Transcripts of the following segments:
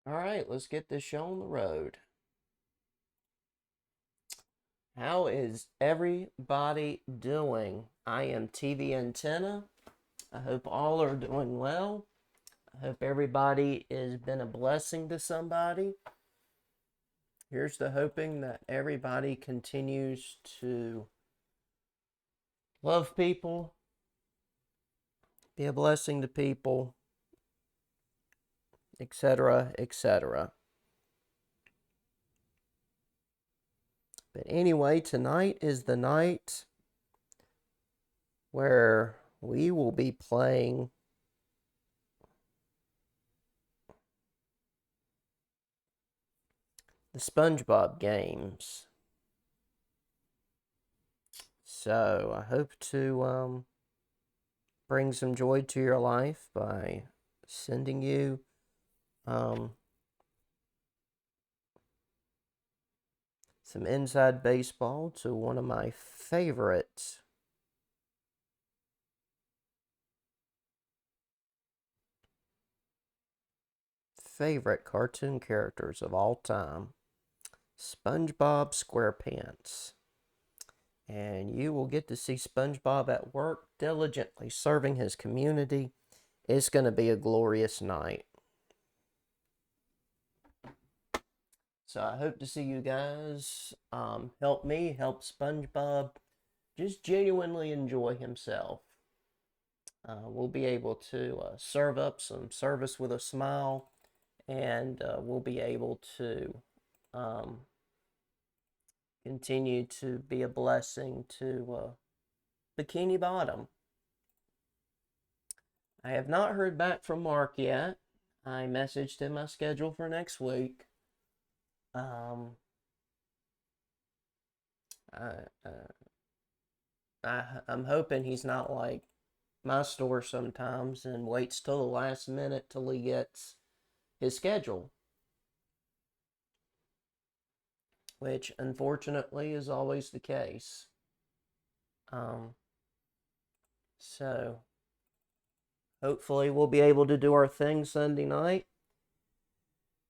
All right, let's get this show on the road. How is everybody doing? I am TV Antenna. I hope all are doing well. I hope everybody has been a blessing to somebody. Here's to hoping that everybody continues to love people, be a blessing to people, etc., etc. But anyway, tonight is the night where we will be playing the SpongeBob games. So I hope to bring some joy to your life by sending you some inside baseball to one of my favorite cartoon characters of all time, SpongeBob SquarePants. And you will get to see SpongeBob at work diligently serving his community. It's going to be a glorious night. So I hope to see you guys help me, help SpongeBob just genuinely enjoy himself. We'll be able to serve up some service with a smile, and we'll be able to continue to be a blessing to Bikini Bottom. I have not heard back from Mark yet. I messaged him my schedule for next week. I'm hoping he's not like my store sometimes and waits till the last minute till he gets his schedule, which unfortunately is always the case. So hopefully we'll be able to do our thing Sunday night.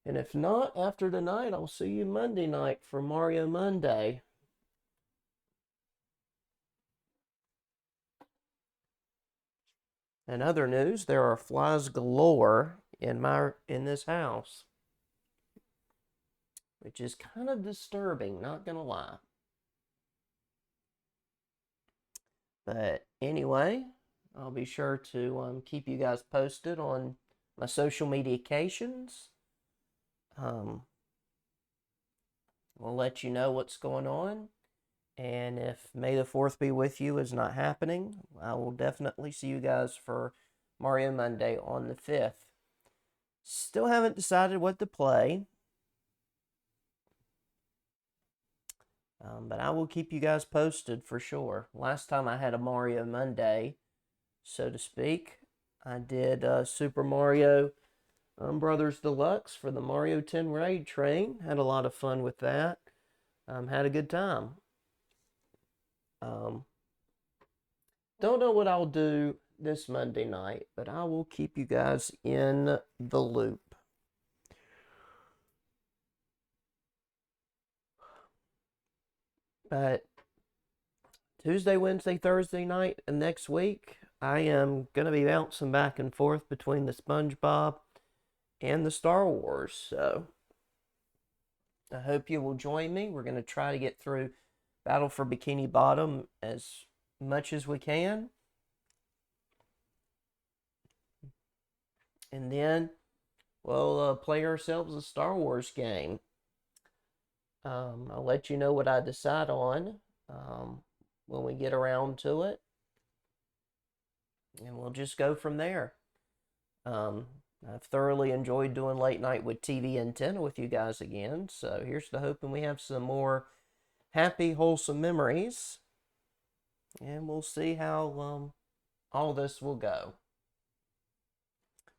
And if not, after tonight, I'll see you Monday night for Mario Monday. In other news, there are flies galore in this house, which is kind of disturbing, not gonna lie. But anyway, I'll be sure to keep you guys posted on my social mediations. We'll let you know what's going on. And if May the 4th be with you is not happening, I will definitely see you guys for Mario Monday on the 5th. Still haven't decided what to play. But I will keep you guys posted for sure. Last time I had a Mario Monday, so to speak, I did Super Mario Brothers Deluxe for the Mario 10 Raid Train. Had a lot of fun with that. Had a good time. Don't know what I'll do this Monday night, but I will keep you guys in the loop. But Tuesday, Wednesday, Thursday night, and next week, I am going to be bouncing back and forth between the SpongeBob and the Star Wars. So I hope you will join me. We're going to try to get through Battle for Bikini Bottom as much as we can. And then we'll play ourselves a Star Wars game. I'll let you know what I decide on when we get around to it. And we'll just go from there. I've thoroughly enjoyed doing late night with TV Antenna with you guys again. So here's to hoping we have some more happy, wholesome memories. And we'll see how all this will go.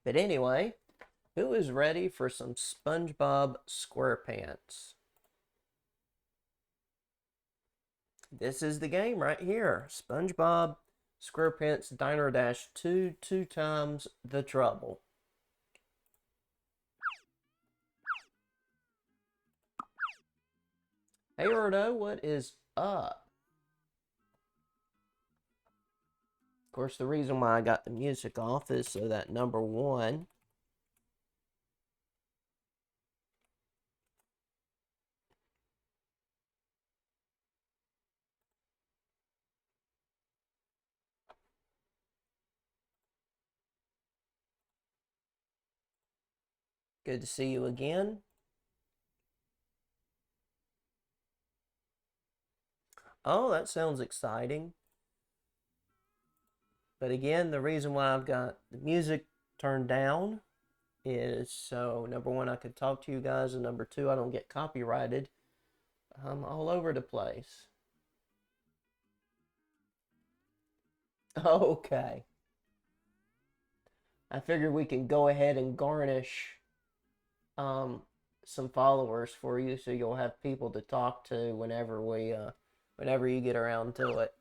But anyway, who is ready for some SpongeBob SquarePants? This is the game right here. SpongeBob SquarePants Diner Dash 2, 2 times the trouble. Hey Erdo, what is up? Of course, the reason why I got the music off is so that number one. Good to see you again. Oh, that sounds exciting. But again, the reason why I've got the music turned down is so number one, I could talk to you guys, and number two, I don't get copyrighted. I'm all over the place. Okay. I figured we can go ahead and garnish um, some followers for you, so you'll have people to talk to whenever you get around to it.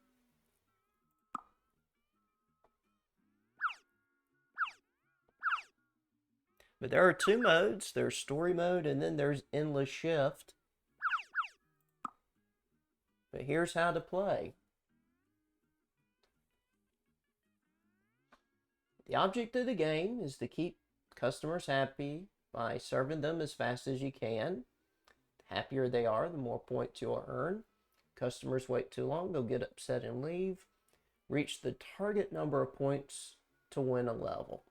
But there are two modes. There's story mode, and then there's endless shift. But here's how to play. The object of the game is to keep customers happy by serving them as fast as you can. The happier they are, the more points you'll earn. Customers wait too long, they'll get upset and leave. Reach the target number of points to win a level.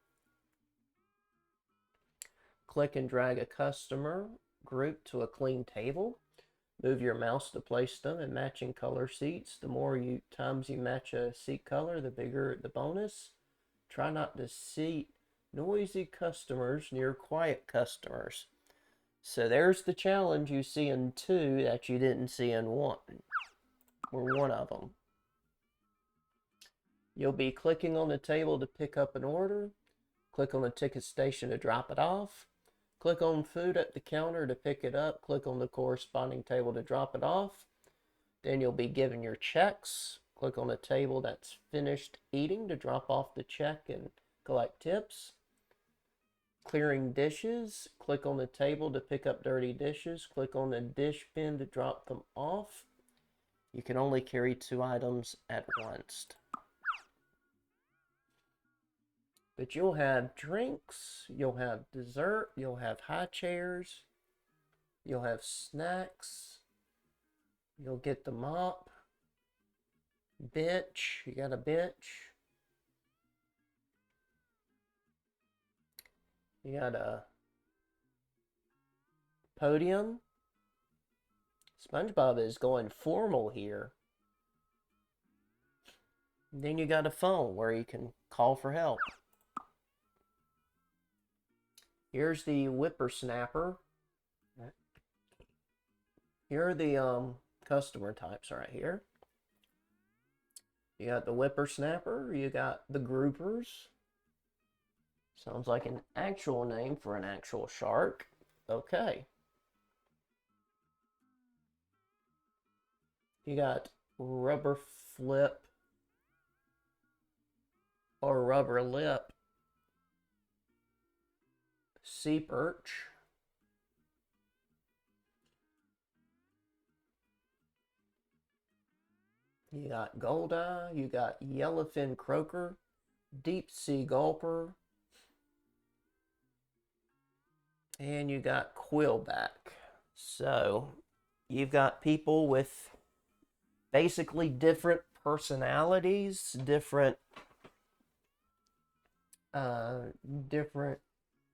Click and drag a customer group to a clean table. Move your mouse to place them in matching color seats. The more times you match a seat color, the bigger the bonus. Try not to seat noisy customers near quiet customers. So there's the challenge you see in 2 that you didn't see in 1. Or one of them. You'll be clicking on the table to pick up an order. Click on the ticket station to drop it off. Click on food at the counter to pick it up. Click on the corresponding table to drop it off. Then you'll be given your checks. Click on the table that's finished eating to drop off the check and collect tips. Clearing dishes. Click on the table to pick up dirty dishes. Click on the dish bin to drop them off. You can only carry 2 items at once. But you'll have drinks, you'll have dessert, you'll have high chairs, you'll have snacks, you'll get the mop, bench, you got a bench, you got a podium. SpongeBob is going formal here. And then you got a phone where you can call for help. Here's the whippersnapper. Here are the customer types right here. You got the whippersnapper, you got the groupers. Sounds like an actual name for an actual shark. Okay. You got rubber flip or rubber lip sea perch. You got goldeye, you got yellowfin croaker, deep sea gulper, and you got quillback. So you've got people with basically different personalities, different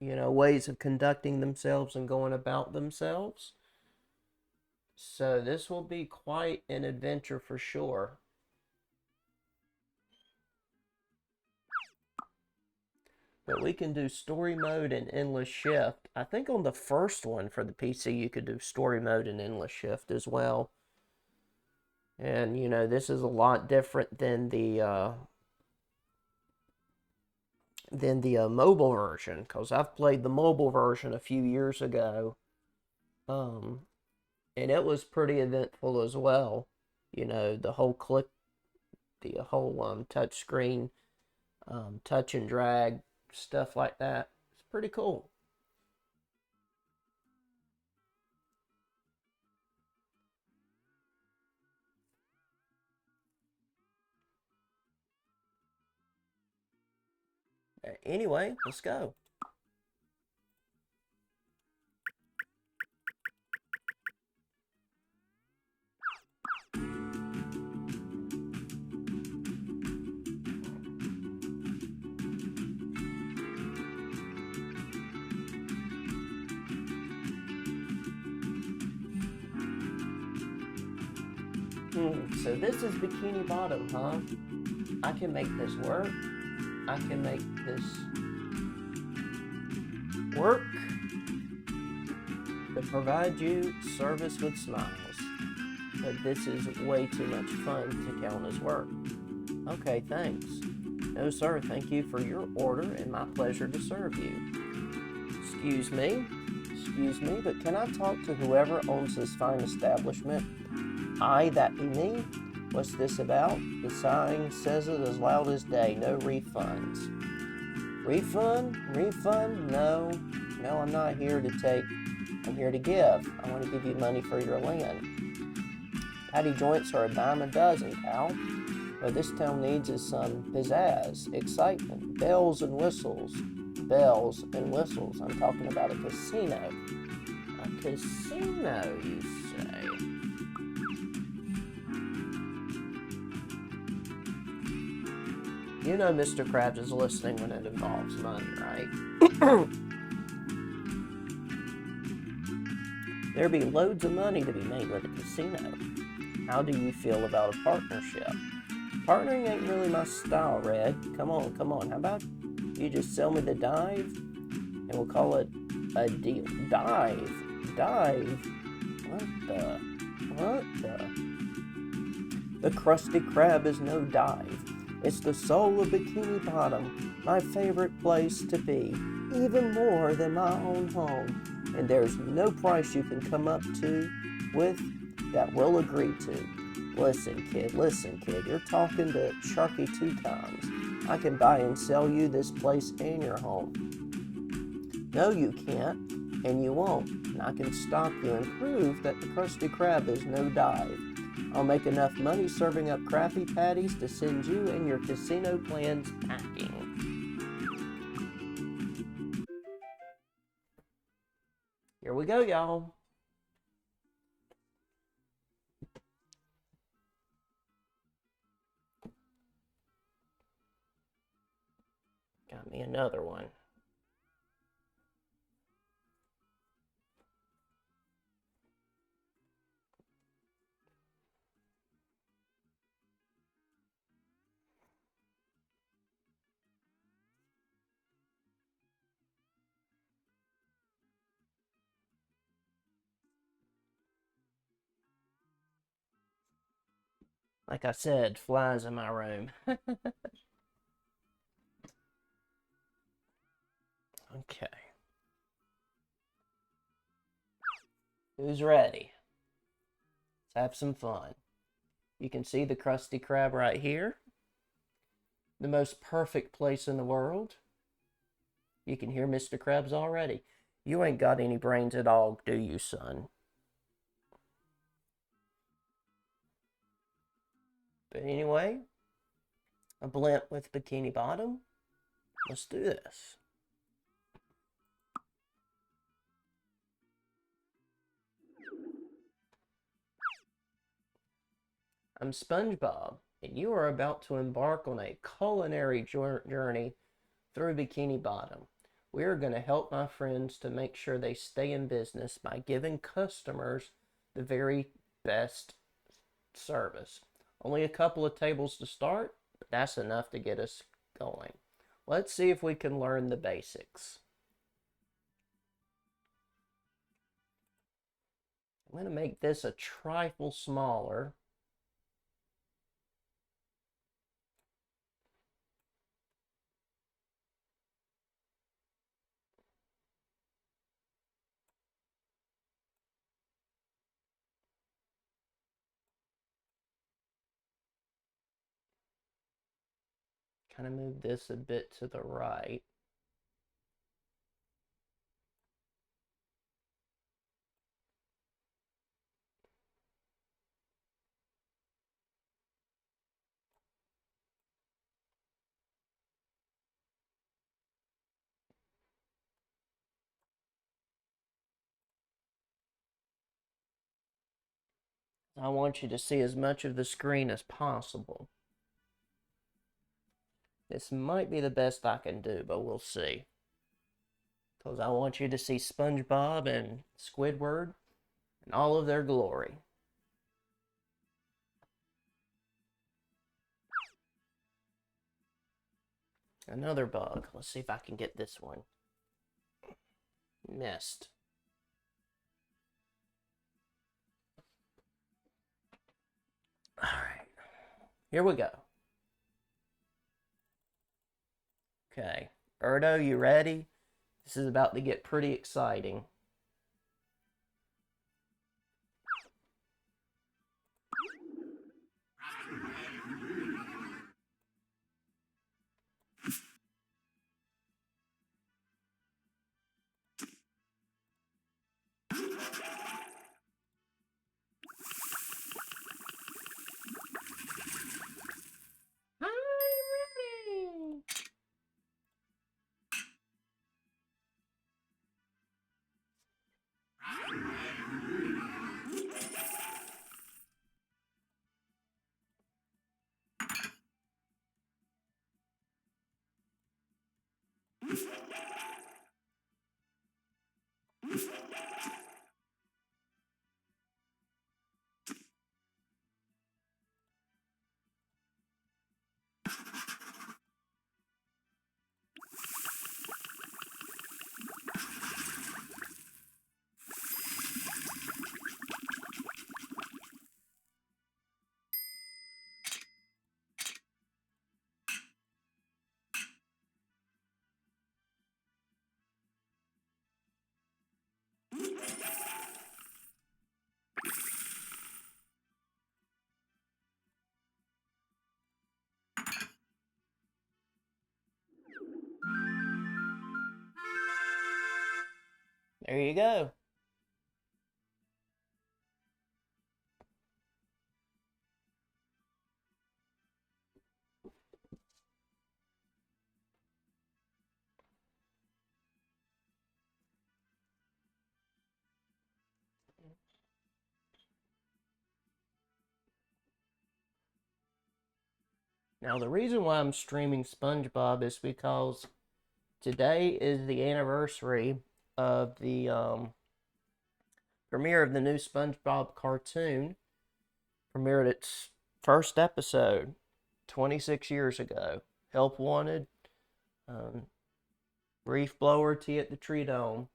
ways of conducting themselves and going about themselves. So this will be quite an adventure for sure. But we can do story mode and endless shift. I think on the first one for the PC you could do story mode and endless shift as well. And this is a lot different than the mobile version, because I've played the mobile version a few years ago, and it was pretty eventful as well. The whole touch screen, touch and drag, stuff like that. It's pretty cool. Anyway, let's go. So this is Bikini Bottom, huh? I can make this work. I can make this work to provide you service with smiles. But this is way too much fun to count as work. Okay, thanks. No, sir, thank you for your order and my pleasure to serve you. Excuse me, but can I talk to whoever owns this fine establishment? I, that be me? What's this about? The sign says it as loud as day, no refunds. Refund? No, I'm not here to take, I'm here to give. I want to give you money for your land. Patty joints are a dime a dozen, pal. What this town needs is some pizzazz, excitement, bells and whistles. I'm talking about a casino. A casino, you say? You know Mr. Krabs is listening when it involves money, right? There'd be loads of money to be made with a casino. How do you feel about a partnership? Partnering ain't really my style, Red. Come on. How about you just sell me the dive and we'll call it a deal? Dive? What the? The Krusty Krab is no dive. It's the soul of Bikini Bottom, my favorite place to be, even more than my own home. And there's no price you can come up to with that we'll agree to. Listen, kid, you're talking to Sharky 2 times. I can buy and sell you this place and your home. No, you can't, and you won't. And I can stop you and prove that the Krusty Krab is no dive. I'll make enough money serving up Krabby Patties to send you and your casino plans packing. Here we go, y'all. Got me another one. Like I said, flies in my room. Okay. Who's ready? Let's have some fun. You can see the Krusty Krab right here. The most perfect place in the world. You can hear Mr. Krabs already. You ain't got any brains at all, do you, son? But anyway, a blimp with Bikini Bottom. Let's do this. I'm SpongeBob, and you are about to embark on a culinary journey through Bikini Bottom. We are going to help my friends to make sure they stay in business by giving customers the very best service. Only a couple of tables to start, but that's enough to get us going. Let's see if we can learn the basics. I'm going to make this a trifle smaller. Kind of move this a bit to the right. I want you to see as much of the screen as possible. This might be the best I can do, but we'll see. Because I want you to see SpongeBob and Squidward in all of their glory. Another bug. Let's see if I can get this one. Missed. Alright. Here we go. Okay. Erdo, you ready? This is about to get pretty exciting. There you go. Now, the reason why I'm streaming SpongeBob is because today is the anniversary of the premiere of the new SpongeBob cartoon. Premiered its first episode 26 years ago. Help wanted. Brief blower, tea at the tree dome.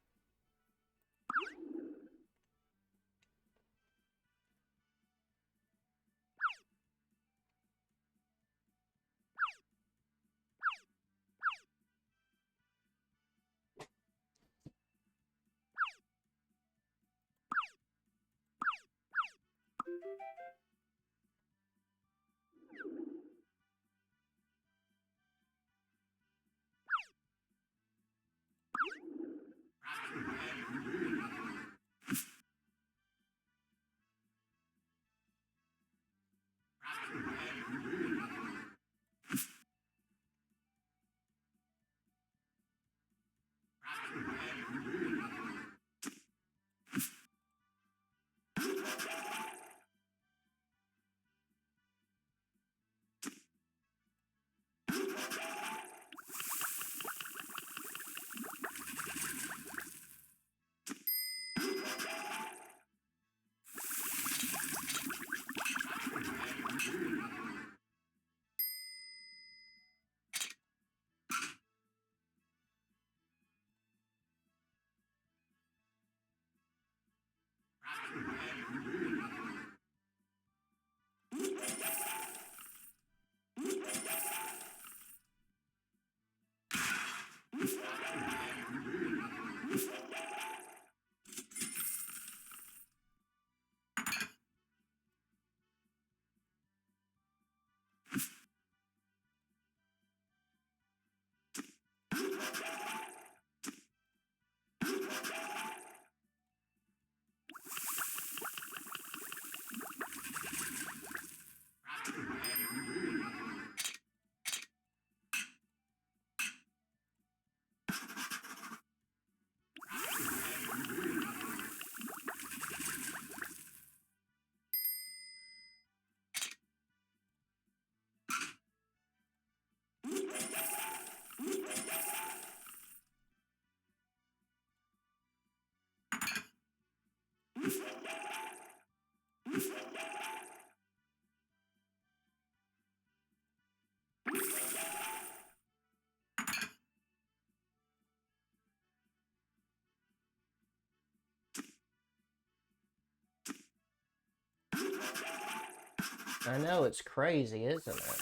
I know, it's crazy, isn't it?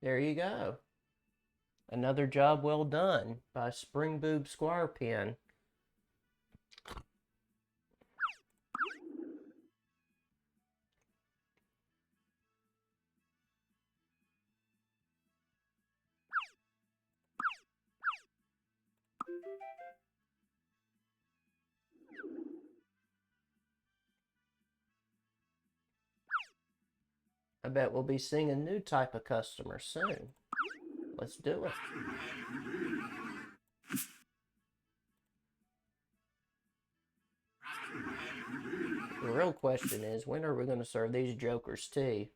There you go. Another job well done by Spring Boob Squire Pen. I bet we'll be seeing a new type of customer soon. Let's do it. The real question is, when are we going to serve these jokers tea?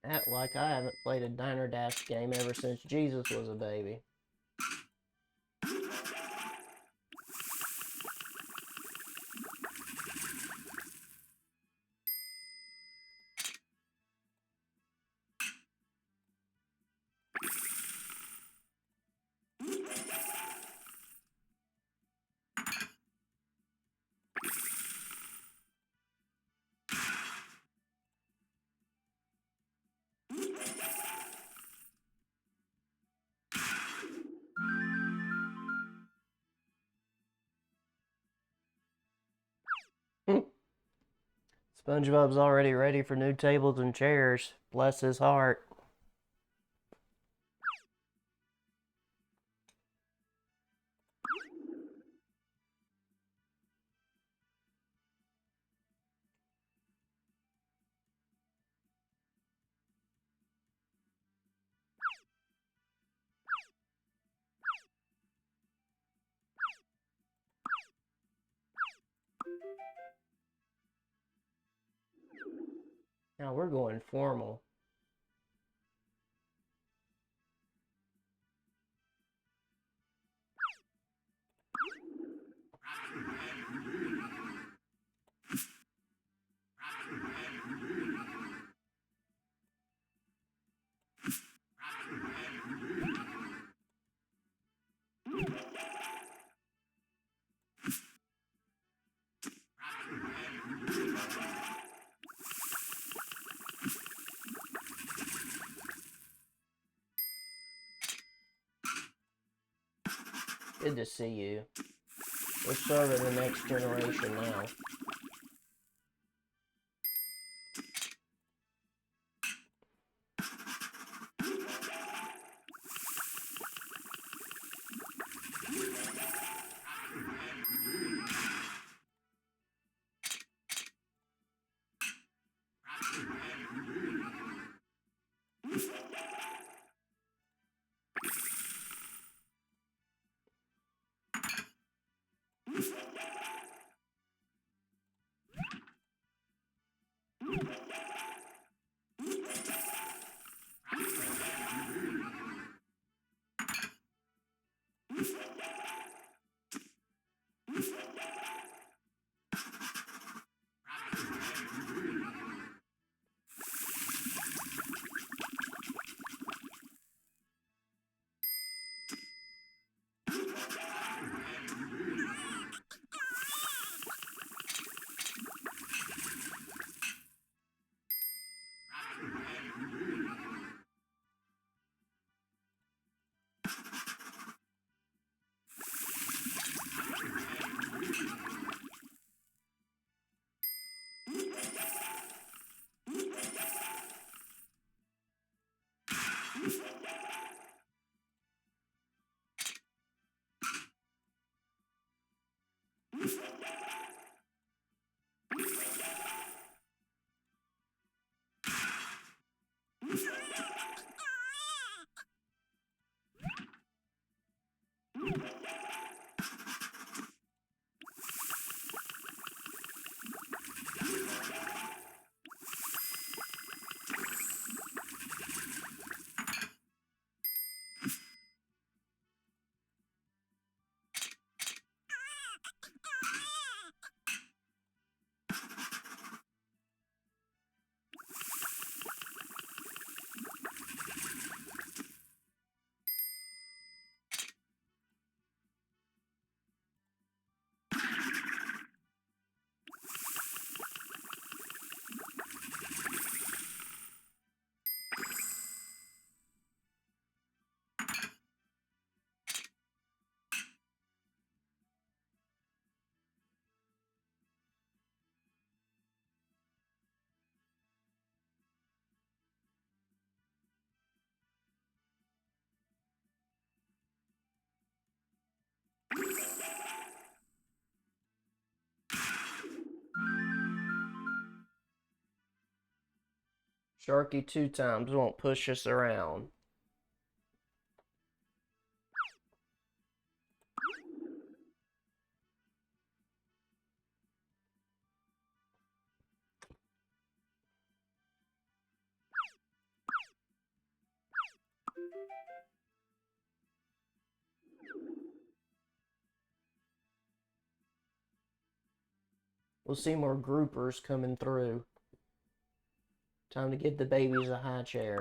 Act like I haven't played a Diner Dash game ever since Jesus was a baby. SpongeBob's already ready for new tables and chairs. Bless his heart. Now we're going formal. Good to see you. We're serving the next generation now. Sharky 2 times won't push us around. We'll see more groupers coming through. Time to give the babies a high chair.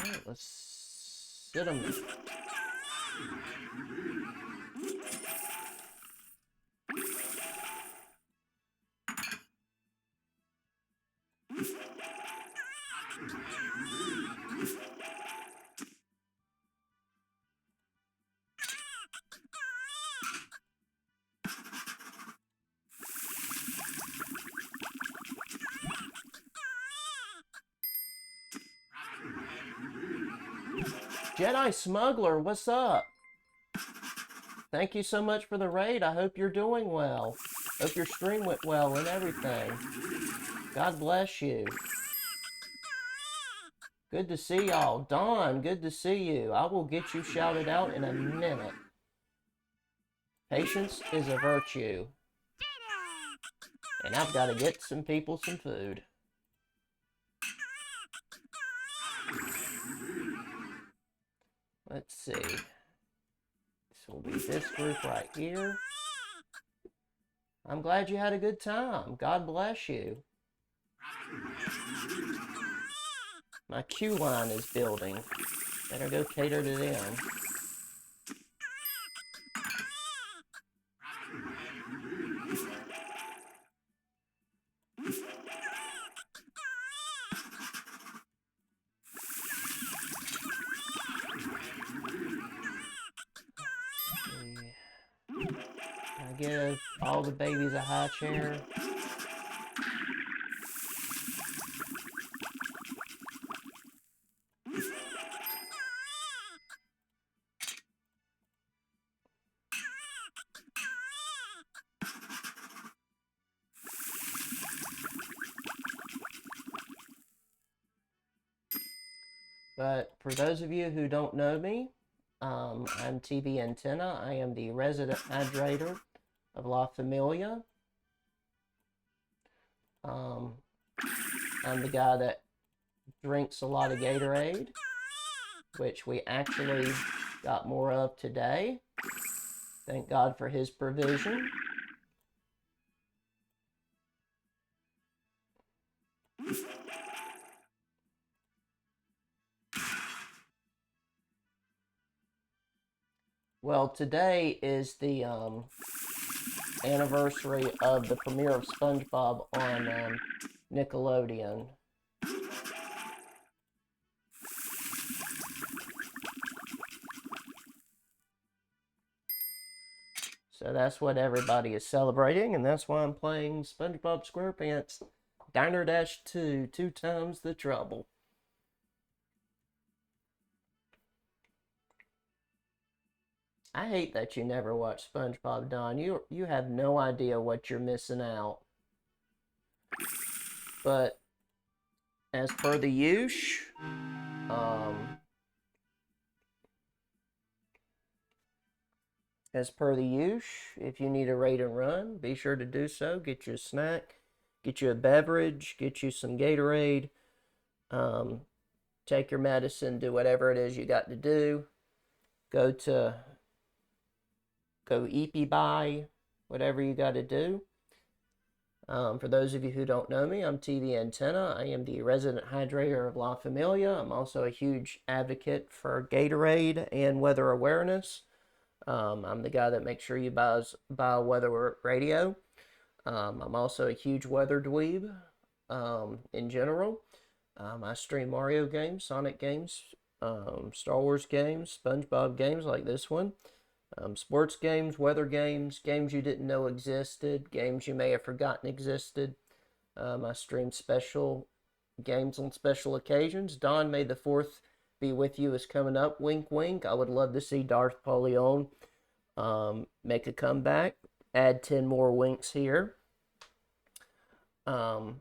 Alright, let's sit them. Jedi Smuggler, what's up? Thank you so much for the raid. I hope you're doing well. Hope your stream went well and everything. God bless you. Good to see y'all. Dawn, good to see you. I will get you shouted out in a minute. Patience is a virtue. And I've got to get some people some food. Let's see. This will be this group right here. I'm glad you had a good time. God bless you. My queue line is building. Better go cater to them. I give all the babies a high chair. But for those of you who don't know me, I'm TV Antenna. I am the resident hydrator of La Familia. I'm the guy that drinks a lot of Gatorade, which we actually got more of today. Thank God for his provision. Well, today is the anniversary of the premiere of SpongeBob on Nickelodeon. So that's what everybody is celebrating, and that's why I'm playing SpongeBob SquarePants Diner Dash 2, 2 times the trouble. I hate that you never watch SpongeBob, Don. You have no idea what you're missing out. But as per the usual, if you need a raid and run, be sure to do so. Get you a snack, get you a beverage, get you some Gatorade, take your medicine, do whatever it is you got to do. Go EP buy, whatever you got to do. For those of you who don't know me, I'm TV Antenna. I am the resident hydrator of La Familia. I'm also a huge advocate for Gatorade and weather awareness. I'm the guy that makes sure you buy a weather radio. I'm also a huge weather dweeb in general. I stream Mario games, Sonic games, Star Wars games, SpongeBob games like this one. Sports games, weather games, games you didn't know existed, games you may have forgotten existed. I stream special games on special occasions. Don, May the 4th be with you is coming up. Wink, wink. I would love to see Darth Paulion make a comeback. Add 10 more winks here. But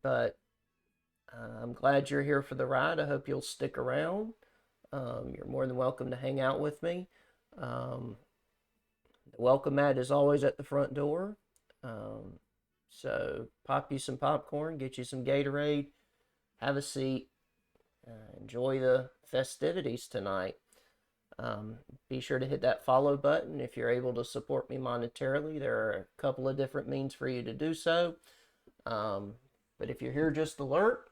I'm glad you're here for the ride. I hope you'll stick around. You're more than welcome to hang out with me. The welcome mat is always at the front door. So pop you some popcorn, get you some Gatorade, have a seat, enjoy the festivities tonight. Be sure to hit that follow button if you're able to support me monetarily. There are a couple of different means for you to do so. But if you're here just alert,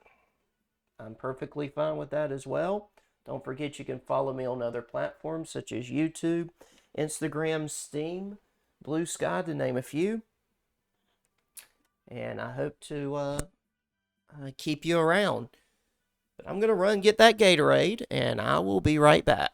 I'm perfectly fine with that as well. Don't forget you can follow me on other platforms such as YouTube, Instagram, Steam, Blue Sky, to name a few. And I hope to keep you around. But I'm going to run get that Gatorade, and I will be right back.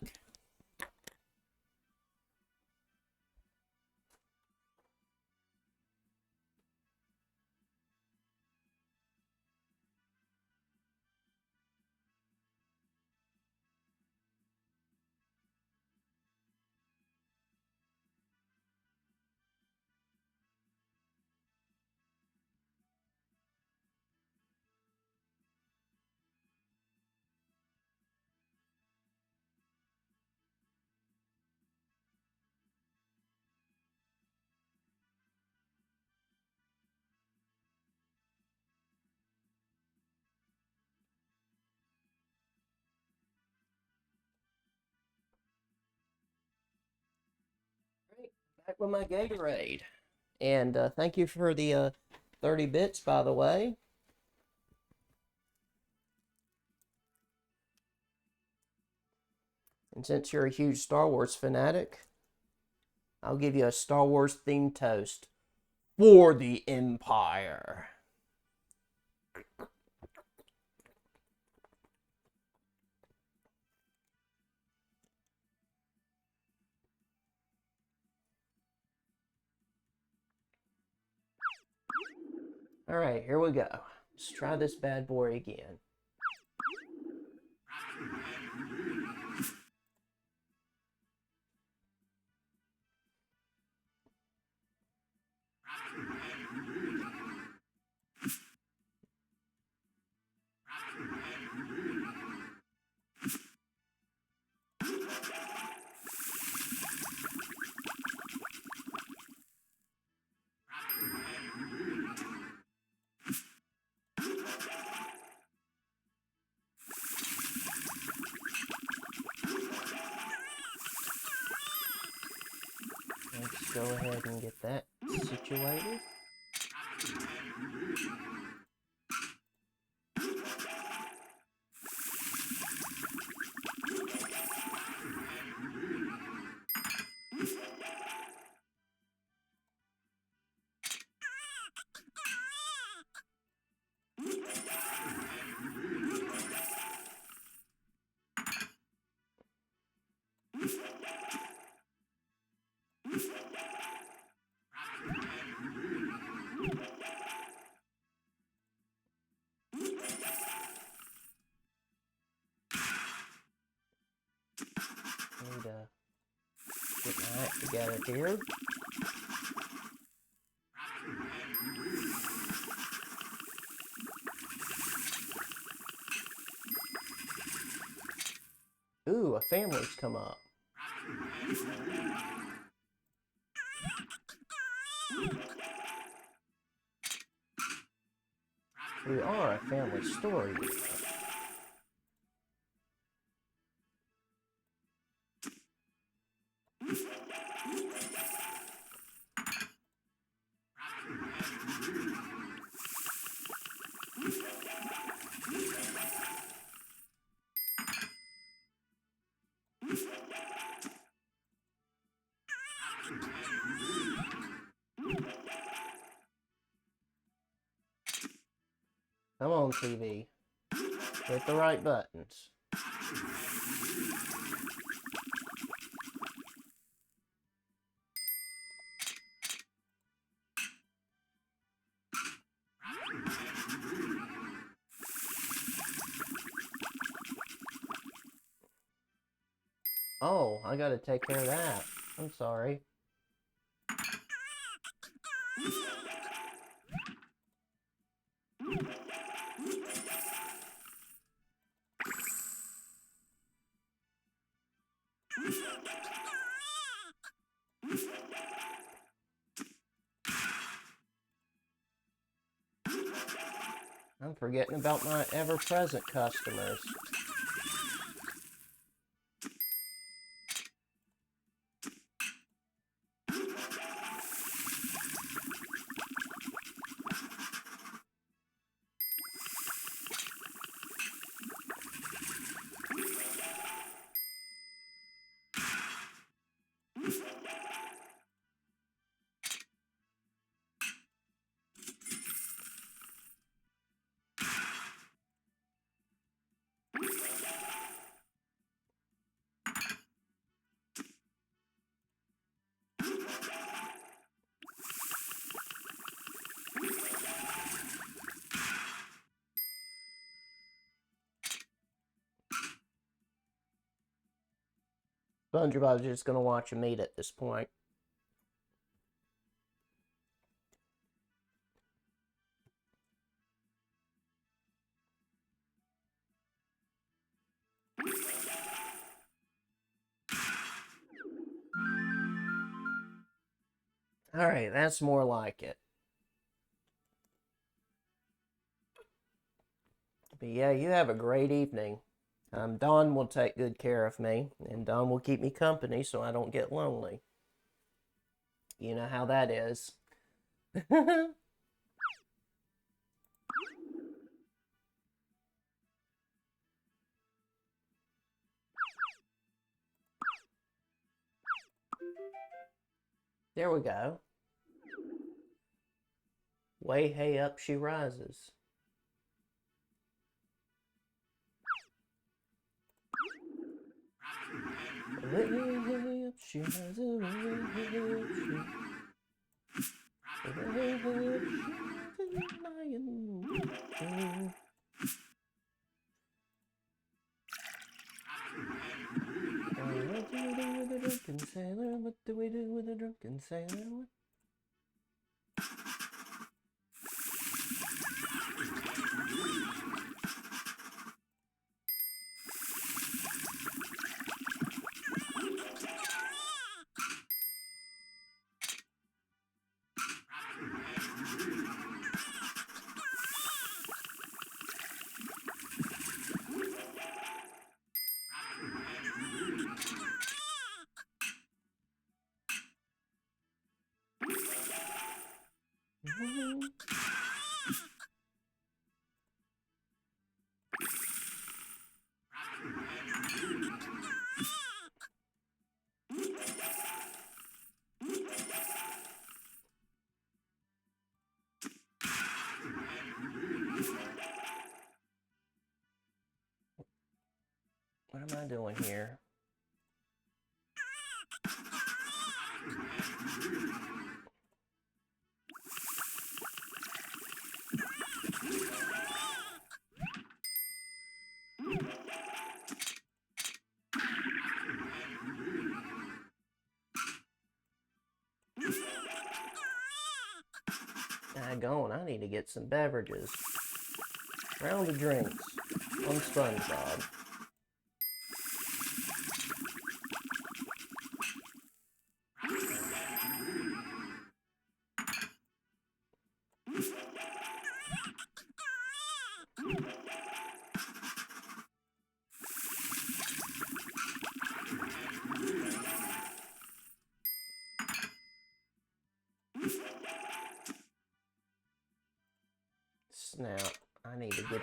back with my Gatorade. And thank you for the 30 bits, by the way. And since you're a huge Star Wars fanatic, I'll give you a Star Wars themed toast. For the Empire. Alright, here we go. Let's try this bad boy again. Let's go ahead and get that situated. Need to get my act together here. Ooh, a family's come up. We are a family story. Come on, TV. Hit the right buttons. Oh, I gotta take care of that. I'm sorry. I'm forgetting about my ever-present customers. SpongeBob's just gonna watch him eat at this point. Alright, that's more like it. But yeah, you have a great evening. Dawn will take good care of me, and Dawn will keep me company so I don't get lonely. You know how that is. There we go. Way hey up she rises. Way hey up she rises. Way hey up she. Way hey up she rises. What do we do with a drunken sailor? What do we do with a drunken sailor? What am I doing here? Daggone, I need to get some beverages. Round of drinks on SpongeBob. Snap, I need to get...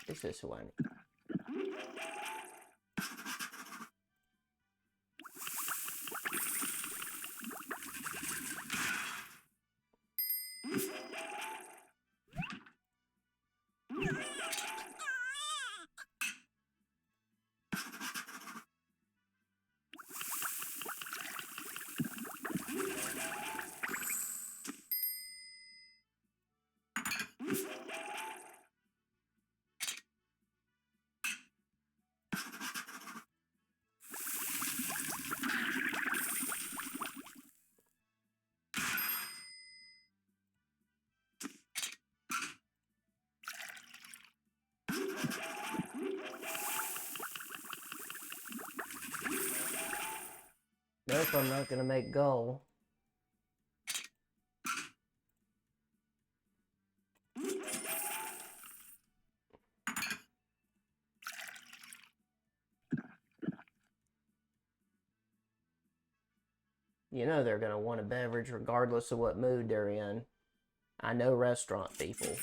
This is who I need. Nope, I'm not gonna make goal. You know they're gonna want a beverage regardless of what mood they're in. I know restaurant people.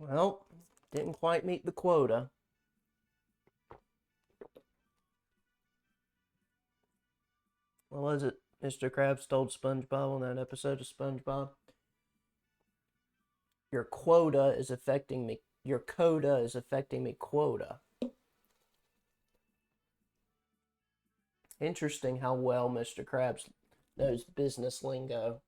Well, didn't quite meet the quota. What was it Mr. Krabs told SpongeBob on that episode of SpongeBob? Your quota is affecting me. Your coda is affecting me quota. Interesting how well Mr. Krabs knows business lingo.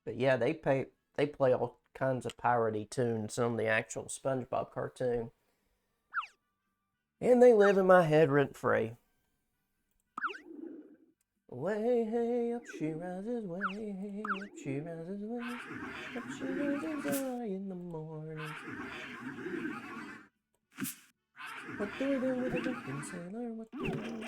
But yeah, they play all kinds of parody tunes on the actual SpongeBob cartoon. And they live in my head rent free. Way hey up she rises, way hey up she rises, way up she rises early in the morning. What do we do with a drunken sailor? What do we do?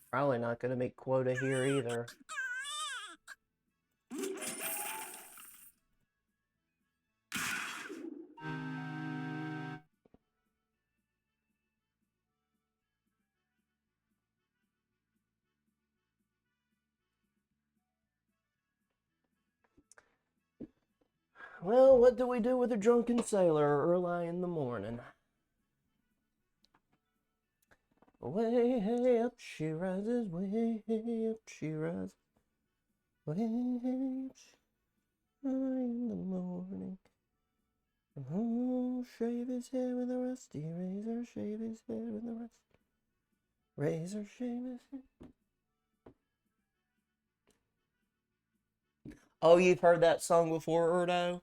Probably not going to make quota here either. Well, what do we do with a drunken sailor early in the morning? Way hey up she rises, way hey up she rises, way hey up early in the morning. Oh, shave his head with a rusty razor, shave his head with a rusty razor, shave his head. Oh, you've heard that song before, Erdo?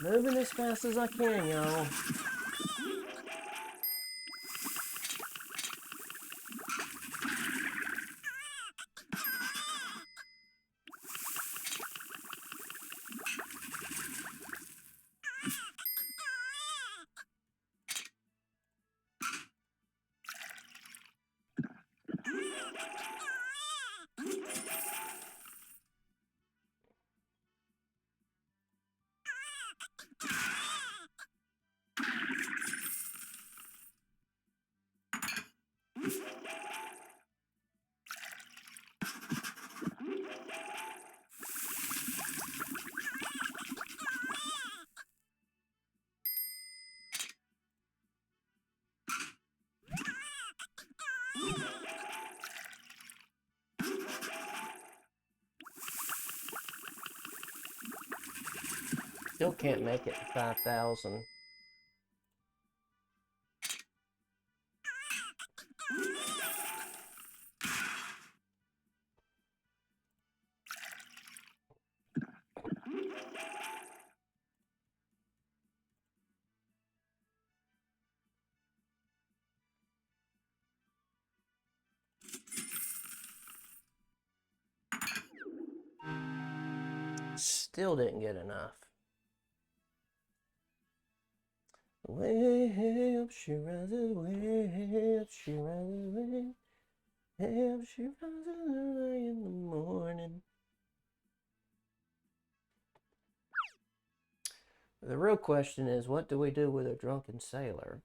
Moving as fast as I can, y'all. Still can't make it to 5,000. Still didn't get enough. Way up she rises, way up she rises, way up she rises early in the morning. The real question is, what do we do with a drunken sailor?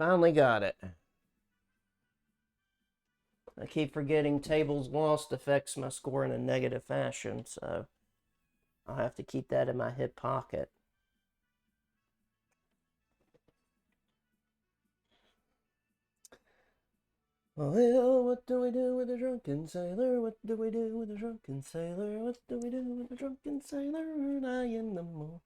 Finally got it. I keep forgetting tables lost affects my score in a negative fashion, so I'll have to keep that in my hip pocket. Well, what do we do with a drunken sailor? What do we do with a drunken sailor? What do we do with a drunken sailor? Early in the morning.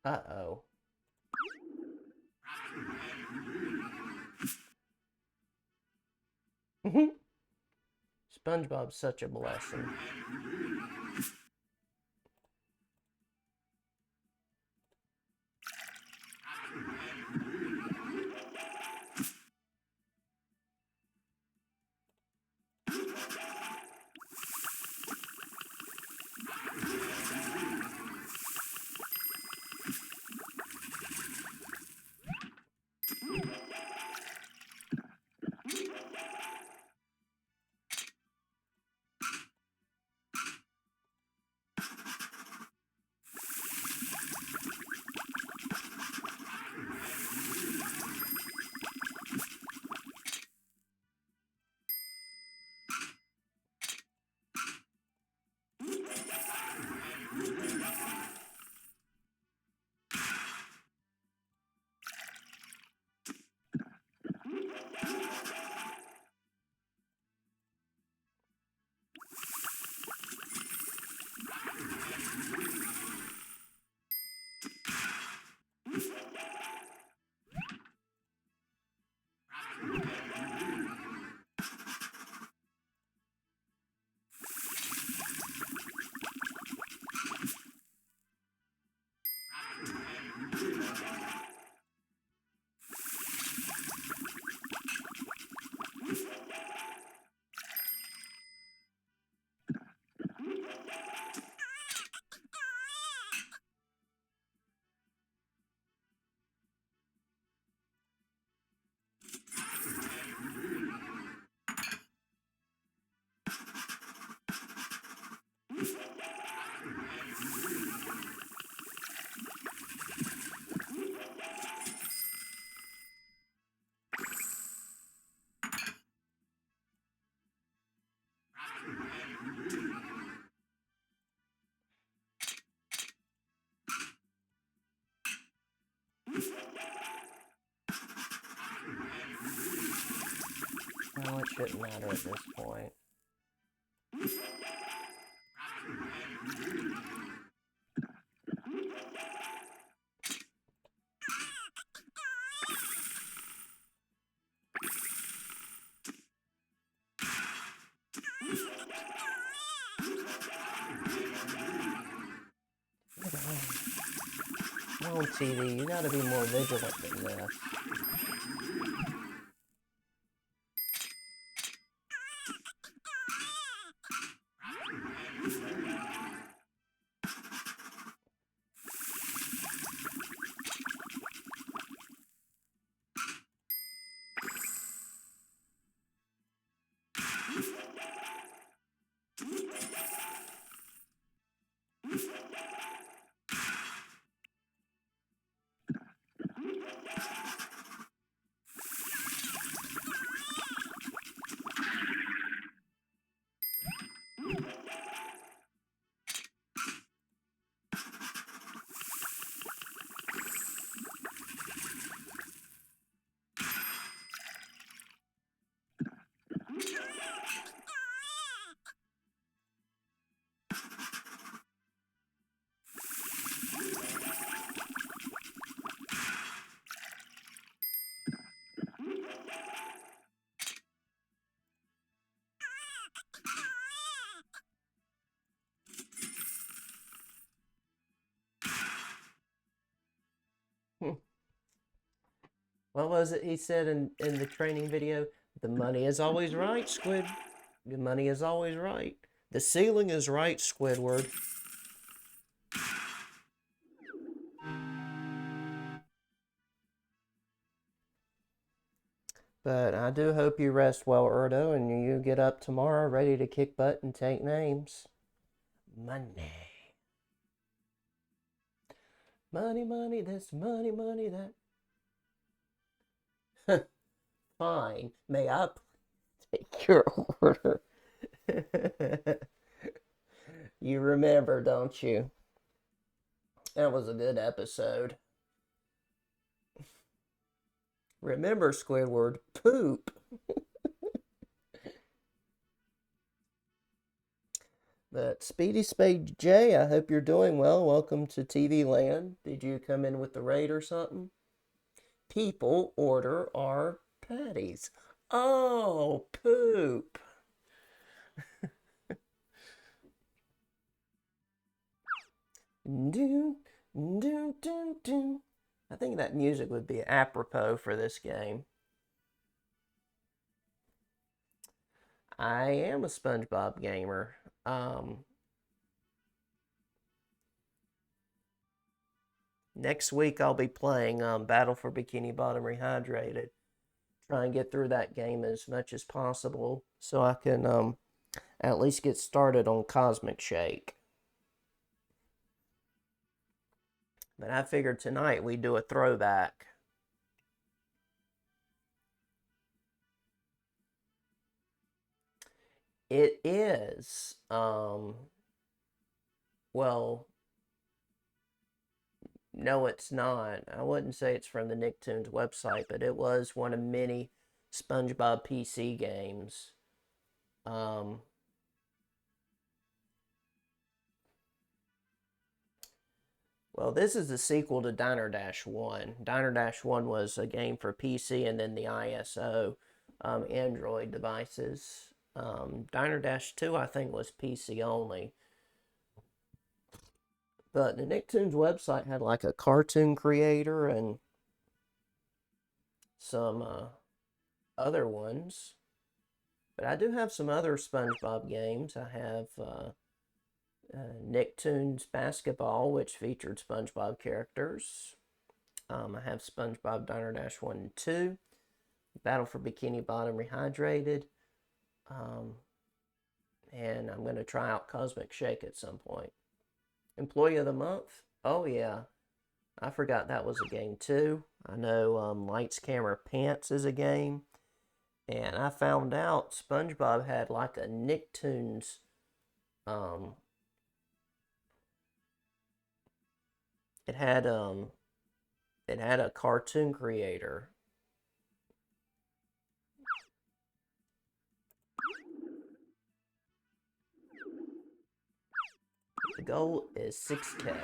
Uh-oh. SpongeBob's such a blessing. Well, it shouldn't matter at this point. Come on, TV, you gotta be more vigilant than this. What was it he said in the training video? The money is always right, Squid. The money is always right. The ceiling is right, Squidward. But I do hope you rest well, Erdo, and you get up tomorrow ready to kick butt and take names. Money. Money, money, this, money, money, that. Fine. May I take your order? You remember, don't you? That was a good episode. Remember, Squidward, poop. But Speedy Spade J, I hope you're doing well. Welcome to TV Land. Did you come in with the raid or something? People order our patties. Oh, poop. Do, do, do, do. I think that music would be apropos for this game. I am a SpongeBob gamer. Next week I'll be playing Battle for Bikini Bottom Rehydrated. Try and get through that game as much as possible so I can at least get started on Cosmic Shake. But I figured tonight we'd do a throwback. It is, well, no, it's not. I wouldn't say it's from the Nicktoons website, but it was one of many SpongeBob PC games. Um, well, this is the sequel to Diner Dash 1. Diner Dash 1 was a game for PC and then the ISO Android devices. Diner Dash 2, I think, was PC only. But the Nicktoons website had like a cartoon creator and some other ones. But I do have some other SpongeBob games. I have Nicktoons Basketball, which featured SpongeBob characters. I have SpongeBob Diner Dash 1 and 2. Battle for Bikini Bottom Rehydrated. And I'm going to try out Cosmic Shake at some point. Employee of the Month? Oh, yeah. I forgot that was a game, too. I know Lights, Camera, Pants is a game. And I found out SpongeBob had like a Nicktoons it had a cartoon creator. The goal is 6K.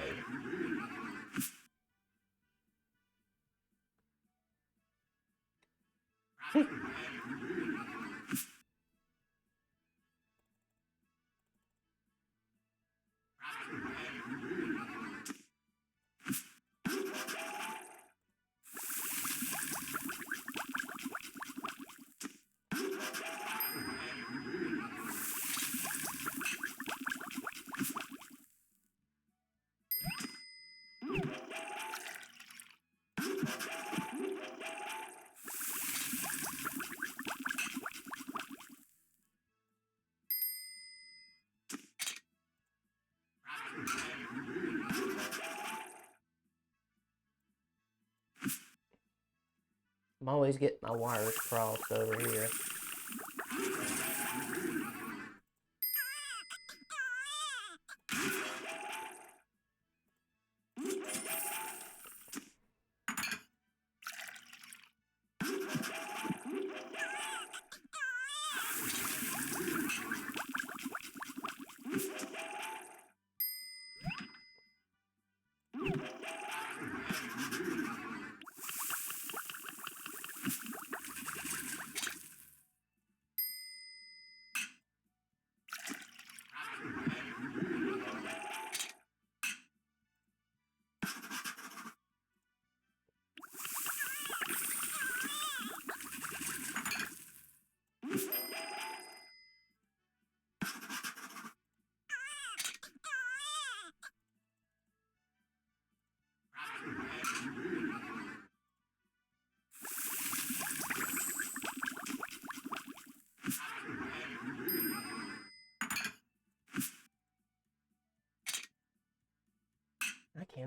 I'm always getting my wires crossed over here.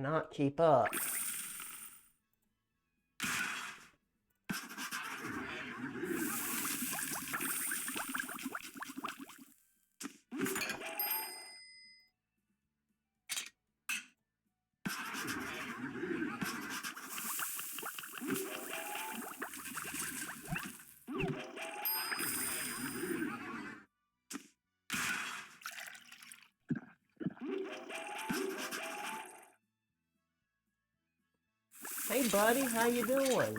cannot keep up. Hey buddy, how you doing?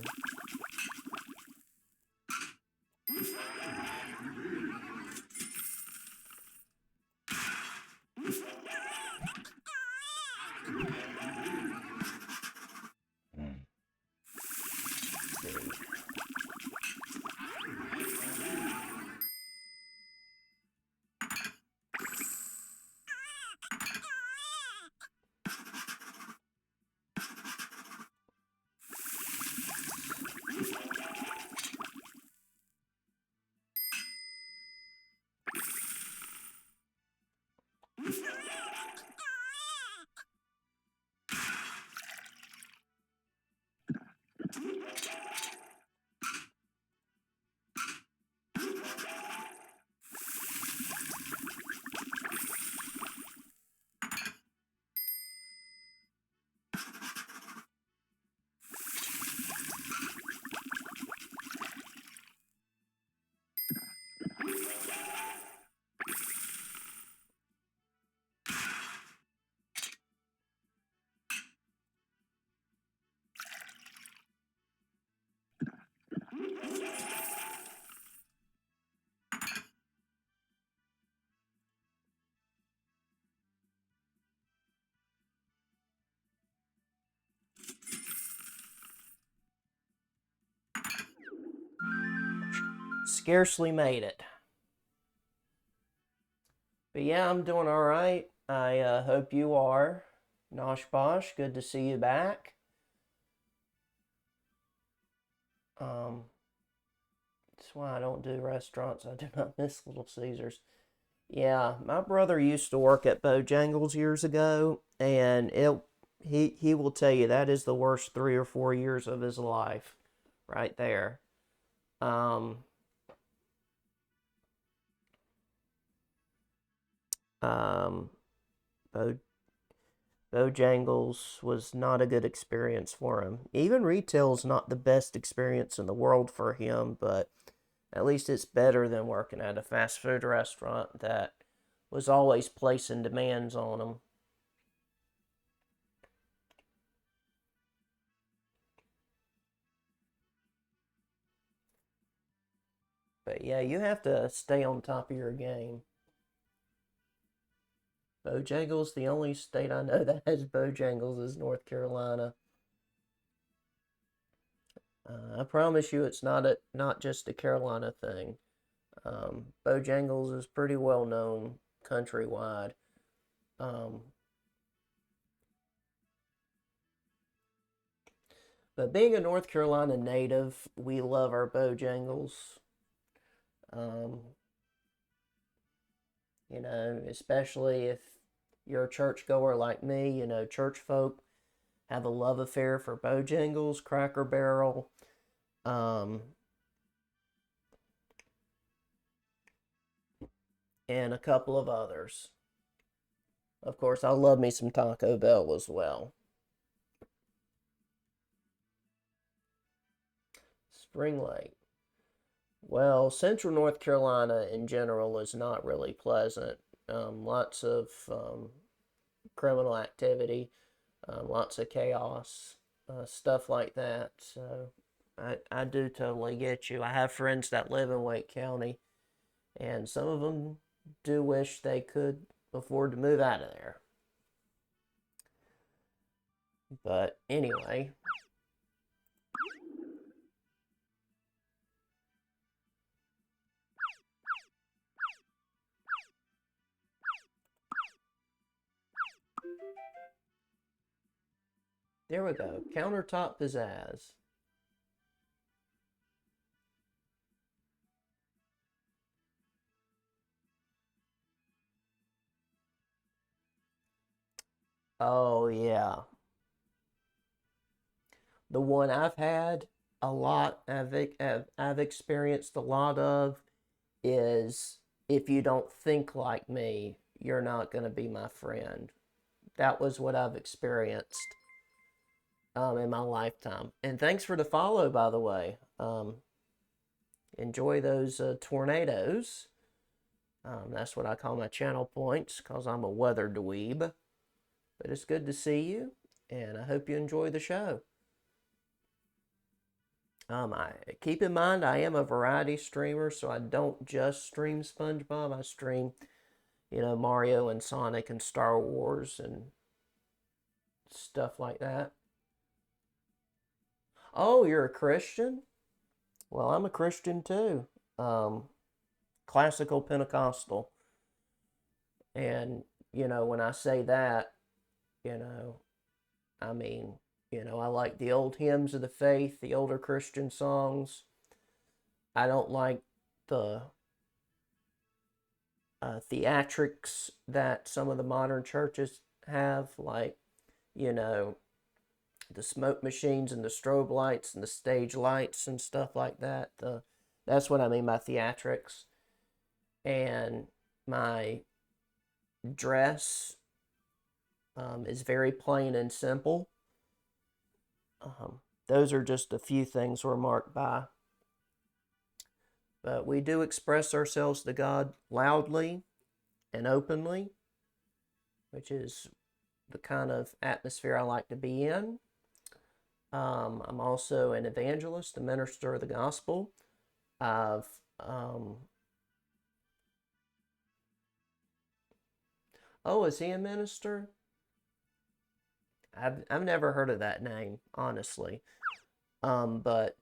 Scarcely made it. But yeah, I'm doing all right. I hope you are. Nosh Bosh, good to see you back. That's why I don't do restaurants. I do not miss Little Caesars. Yeah, my brother used to work at Bojangles years ago, and he will tell you that is the worst 3 or 4 years of his life, right there. Um, um, Bo, Bojangles was not a good experience for him. Even retail's not the best experience in the world for him, but at least it's better than working at a fast food restaurant that was always placing demands on him. But yeah, you have to stay on top of your game. Bojangles, the only state I know that has Bojangles is North Carolina. I promise you, it's not just a Carolina thing. Bojangles is pretty well known countrywide. Um, but being a North Carolina native, we love our Bojangles. Um, especially if you're a churchgoer like me, church folk have a love affair for Bojangles, Cracker Barrel, um, and a couple of others. Of course, I love me some Taco Bell as well. Spring Lake. Well, Central North Carolina in general is not really pleasant. Lots of criminal activity, lots of chaos, stuff like that. So I do totally get you. I have friends that live in Wake County, and some of them do wish they could afford to move out of there. But anyway, there we go. Countertop pizzazz. Oh, yeah. The one I've had a lot, I've experienced a lot of is, if you don't think like me, you're not going to be my friend. That was what I've experienced in my lifetime. And thanks for the follow, by the way. Enjoy those tornadoes. That's what I call my channel points because I'm a weather dweeb. But it's good to see you, and I hope you enjoy the show. Keep in mind, I am a variety streamer, so I don't just stream SpongeBob. I stream, Mario and Sonic and Star Wars and stuff like that. Oh, you're a Christian? Well, I'm a Christian too. Classical Pentecostal. And, when I say that, you know, I mean, I like the old hymns of the faith, the older Christian songs. I don't like the theatrics that some of the modern churches have, like, the smoke machines and the strobe lights and the stage lights and stuff like that. That's what I mean by theatrics. And my dress is very plain and simple. Those are just a few things we're marked by. But we do express ourselves to God loudly and openly, which is the kind of atmosphere I like to be in. I'm also an evangelist, a minister of the gospel. I've Oh, is he a minister? I've never heard of that name, honestly. But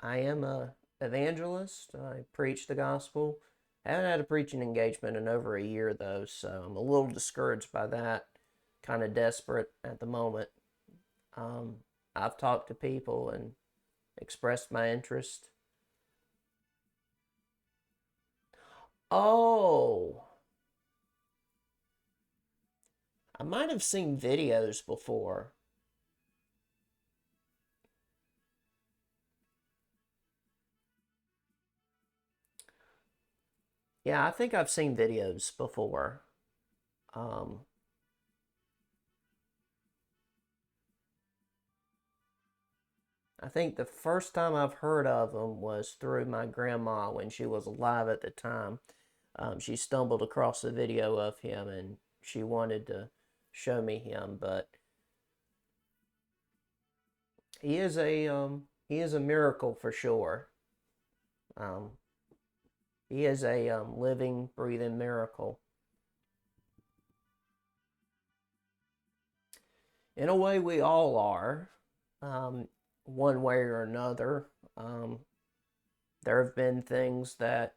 I am a evangelist. I preach the gospel. I haven't had a preaching engagement in over a year though, so I'm a little discouraged by that. Kind of desperate at the moment. I've talked to people and expressed my interest. Oh, I might have seen videos before. Yeah, I think I've seen videos before. Um, I think the first time I've heard of him was through my grandma when she was alive at the time. She stumbled across a video of him and she wanted to show me him, but he is a miracle for sure. Um, he is a living, breathing miracle. In a way, we all are, one way or another. There have been things that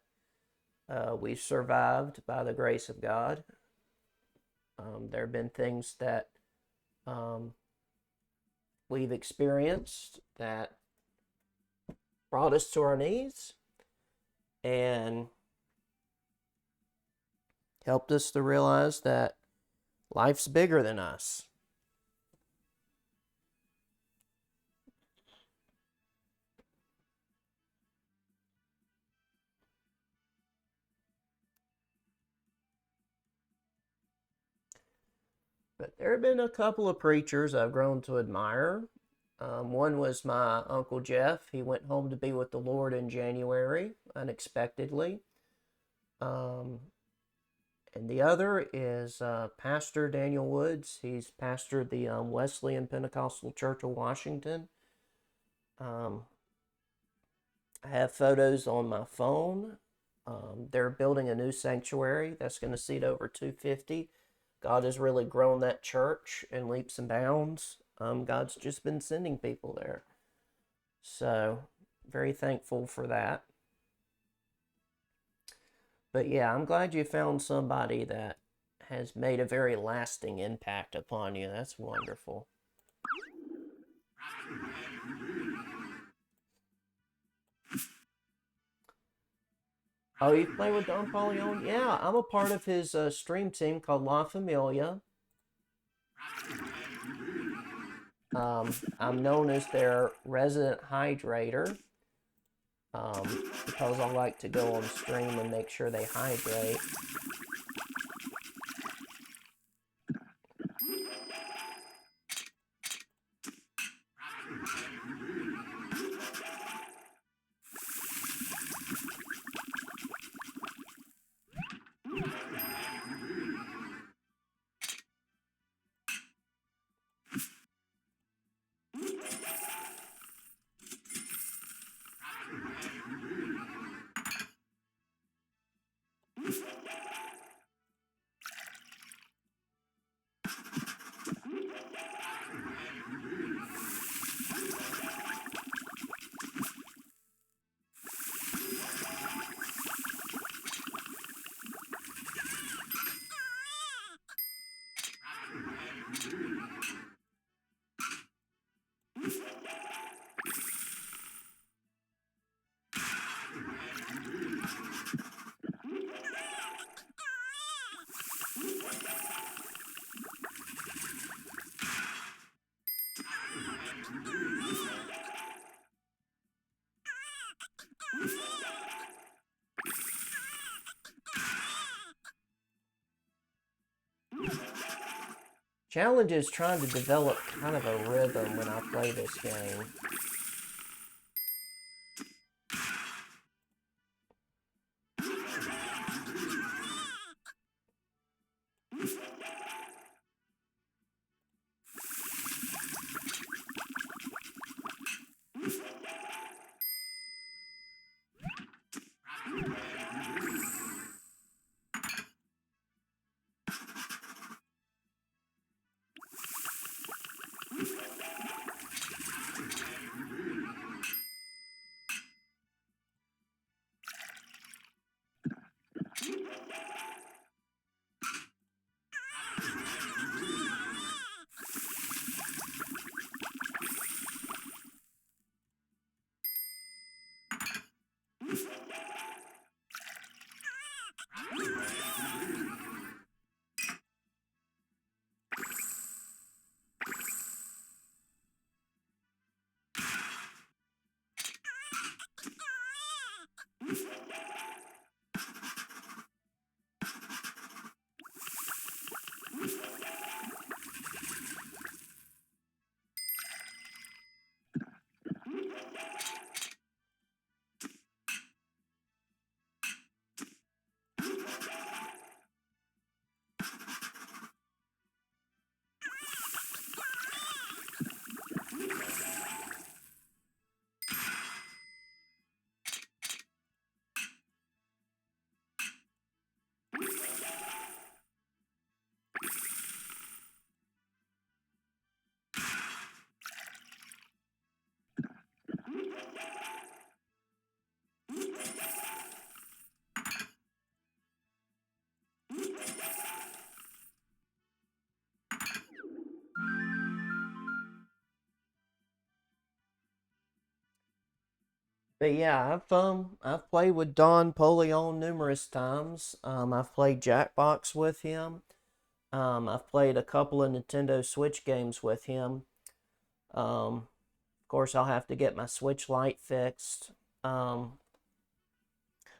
we've survived by the grace of God. There have been things that um, we've experienced that brought us to our knees and helped us to realize that life's bigger than us. But there have been a couple of preachers I've grown to admire. One was my Uncle Jeff. He went home to be with the Lord in January, unexpectedly. Um, and the other is Pastor Daniel Woods. He's pastored the Wesleyan Pentecostal Church of Washington. I have photos on my phone. They're building a new sanctuary that's going to seat over 250. God has really grown that church in leaps and bounds. God's just been sending people there. So, very thankful for that. But yeah, I'm glad you found somebody that has made a very lasting impact upon you. That's wonderful. Oh, you play with Don Paulion? Yeah, I'm a part of his stream team called La Familia. I'm known as their resident hydrator because I like to go on stream and make sure they hydrate. Challenge is trying to develop kind of a rhythm when I play this game. But yeah, I've played with Don Polion numerous times. I've played Jackbox with him. I've played a couple of Nintendo Switch games with him. Of course, I'll have to get my Switch Lite fixed. I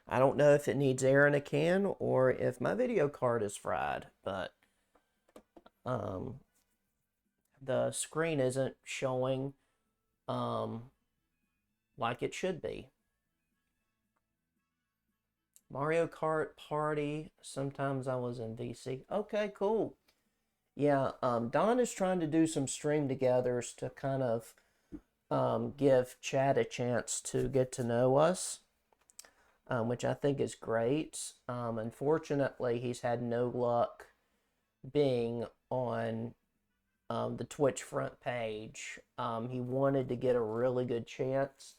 don't know if it needs air in a can or if my video card is fried, but the screen isn't showing like it should be. Mario Kart Party. Sometimes I was in VC. Okay, cool. Yeah, Don is trying to do some stream togethers to kind of give Chad a chance to get to know us, which I think is great. Unfortunately, he's had no luck being on the Twitch front page. He wanted to get a really good chance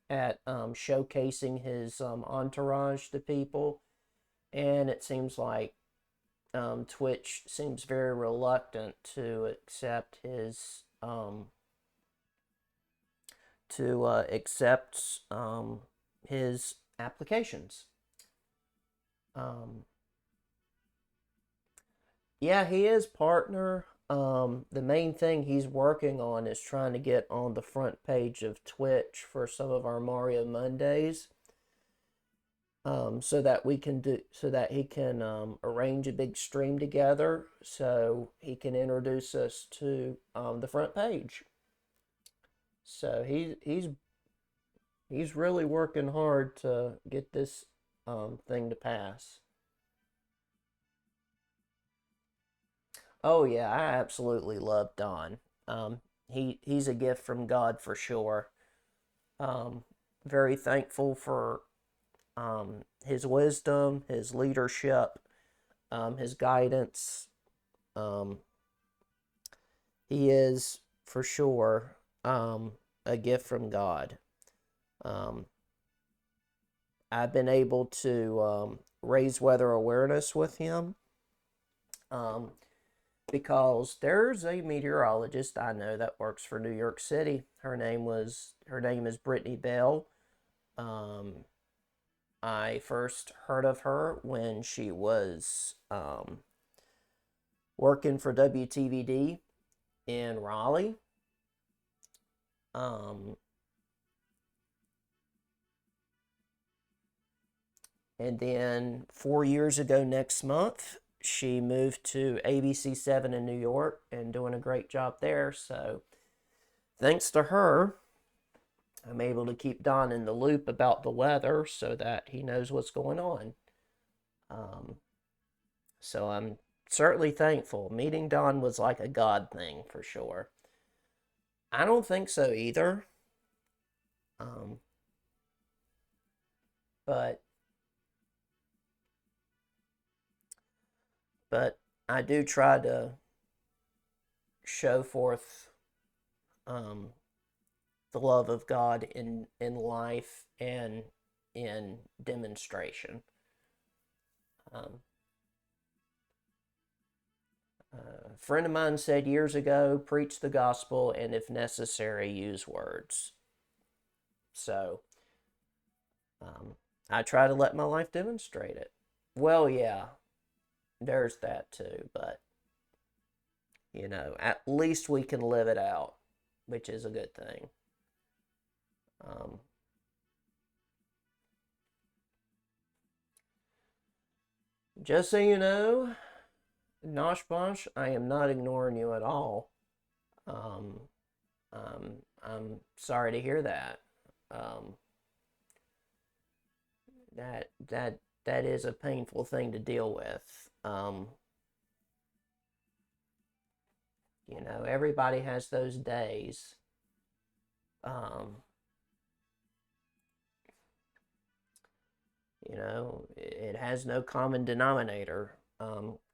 at showcasing his entourage to people, and it seems like Twitch seems very reluctant to accept his his applications. Yeah, he is partner. The main thing he's working on is trying to get on the front page of Twitch for some of our Mario Mondays, so that he can arrange a big stream together, so he can introduce us to the front page. So he's really working hard to get this thing to pass. Oh yeah, I absolutely love Don. He's a gift from God for sure. Um, Very thankful for his wisdom, his leadership, his guidance. Um, he is for sure a gift from God. Um, I've been able to raise weather awareness with him, um, because there's a meteorologist I know that works for New York City. Her name is Brittany Bell. Um, I first heard of her when she was working for WTVD in Raleigh. Um, and then 4 years ago next month, she moved to ABC7 in New York and doing a great job there. So thanks to her, I'm able to keep Don in the loop about the weather so that he knows what's going on. Um, so I'm certainly thankful. Meeting Don was like a God thing for sure. I don't think so either. Um, but but I do try to show forth um, the love of God in life and in demonstration. Um, a friend of mine said years ago, preach the gospel and if necessary, use words. So I try to let my life demonstrate it. Well, yeah, there's that too, but at least we can live it out, which is a good thing. Um, just so you know, Nosh Bosh, I am not ignoring you at all. Um, I'm sorry to hear that. Um, that is a painful thing to deal with. Everybody has those days. Um, it has no common denominator.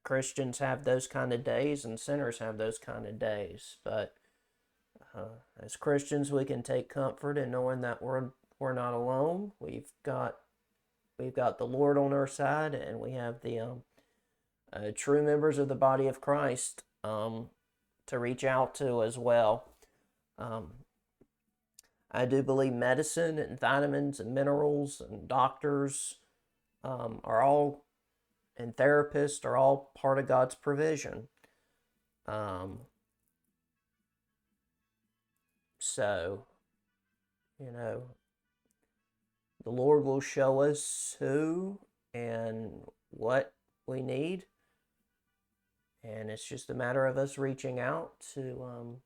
Christians have those kind of days, and sinners have those kind of days. But as Christians, we can take comfort in knowing that we're not alone. We've got the Lord on our side, and we have the true members of the body of Christ to reach out to as well. I do believe medicine and vitamins and minerals and doctors are all, and therapists are all part of God's provision. Um, so, you know, the Lord will show us who and what we need. And it's just a matter of us reaching out to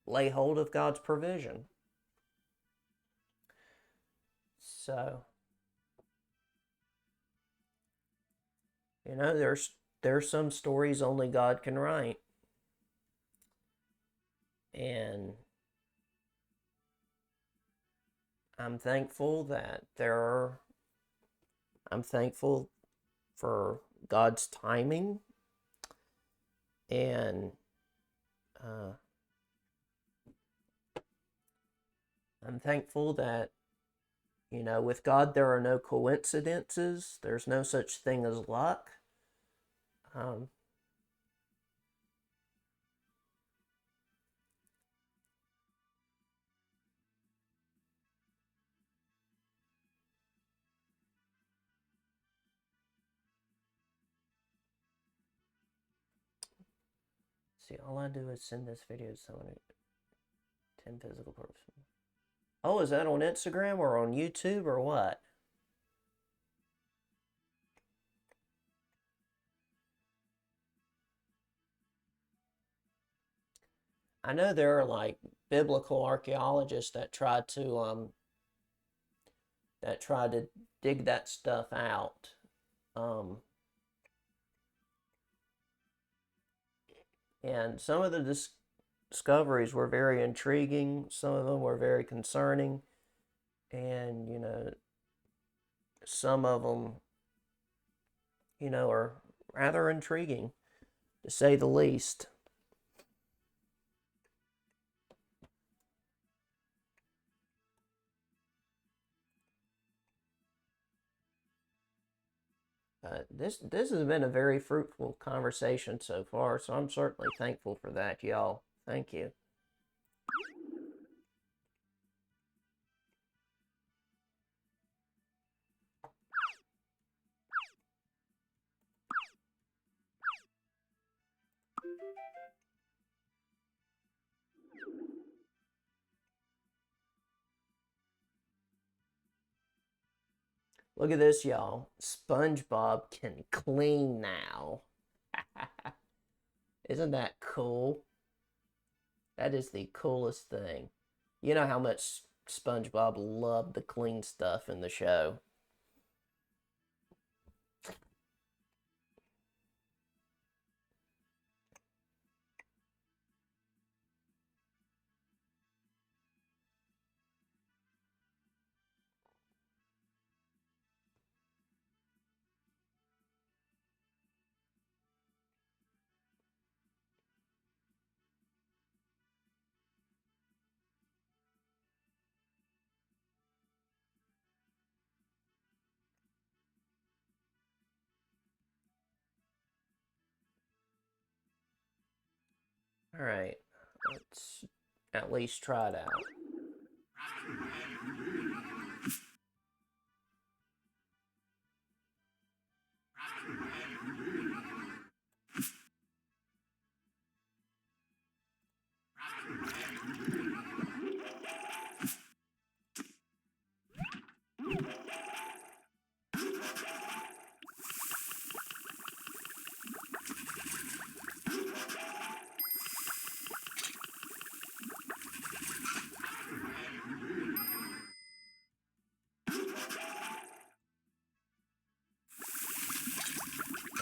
lay hold of God's provision. So, there's some stories only God can write. And I'm thankful for God's timing, and uh, I'm thankful that with God there are no coincidences. There's no such thing as luck. Um, See, all I do is send this video to someone. 10 physical person. Oh, is that on Instagram or on YouTube or what? I know there are like biblical archaeologists that try to dig that stuff out. And some of the discoveries were very intriguing. Some of them were very concerning. And, some of them, are rather intriguing, to say the least. This has been a very fruitful conversation so far, so I'm certainly thankful for that, y'all. Thank you. Look at this, y'all. SpongeBob can clean now. Isn't that cool? That is the coolest thing. You know how much SpongeBob loved the clean stuff in the show. All right, let's at least try it out.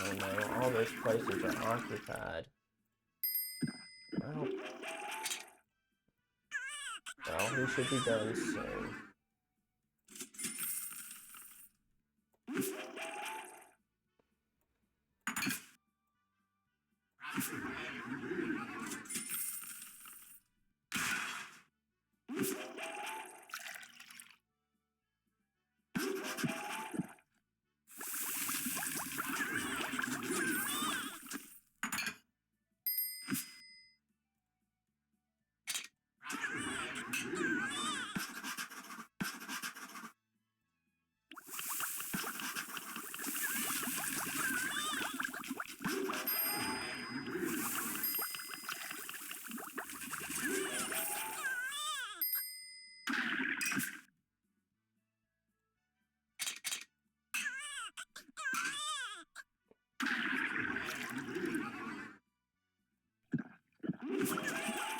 Oh no, all those places are occupied. Well, he should be done soon.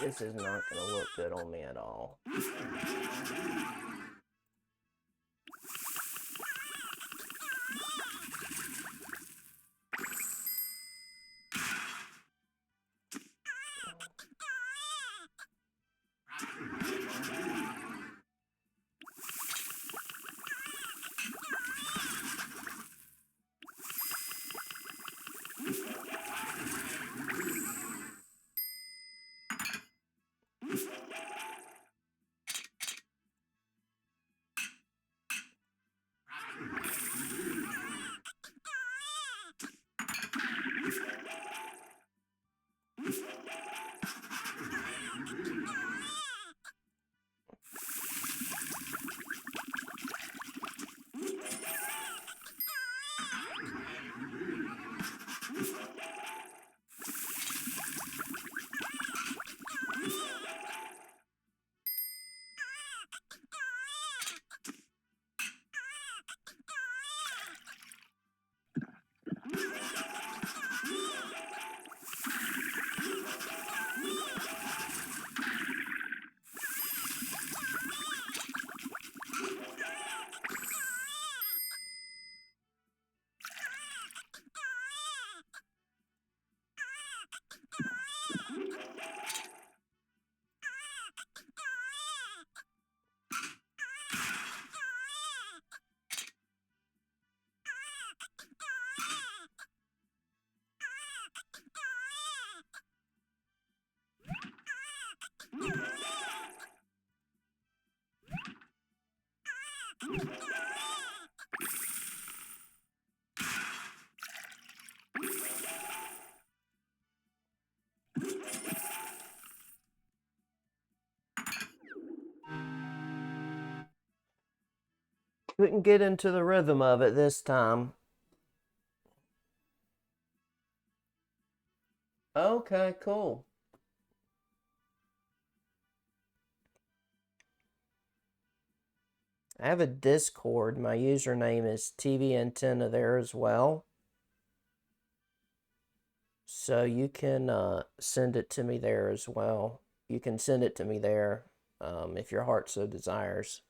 This is not going to look good on me at all. Couldn't get into the rhythm of it this time. Okay, cool. I have a Discord. My username is TV Antenna there as well. So you can send it to me there as well. You can send it to me there if your heart so desires.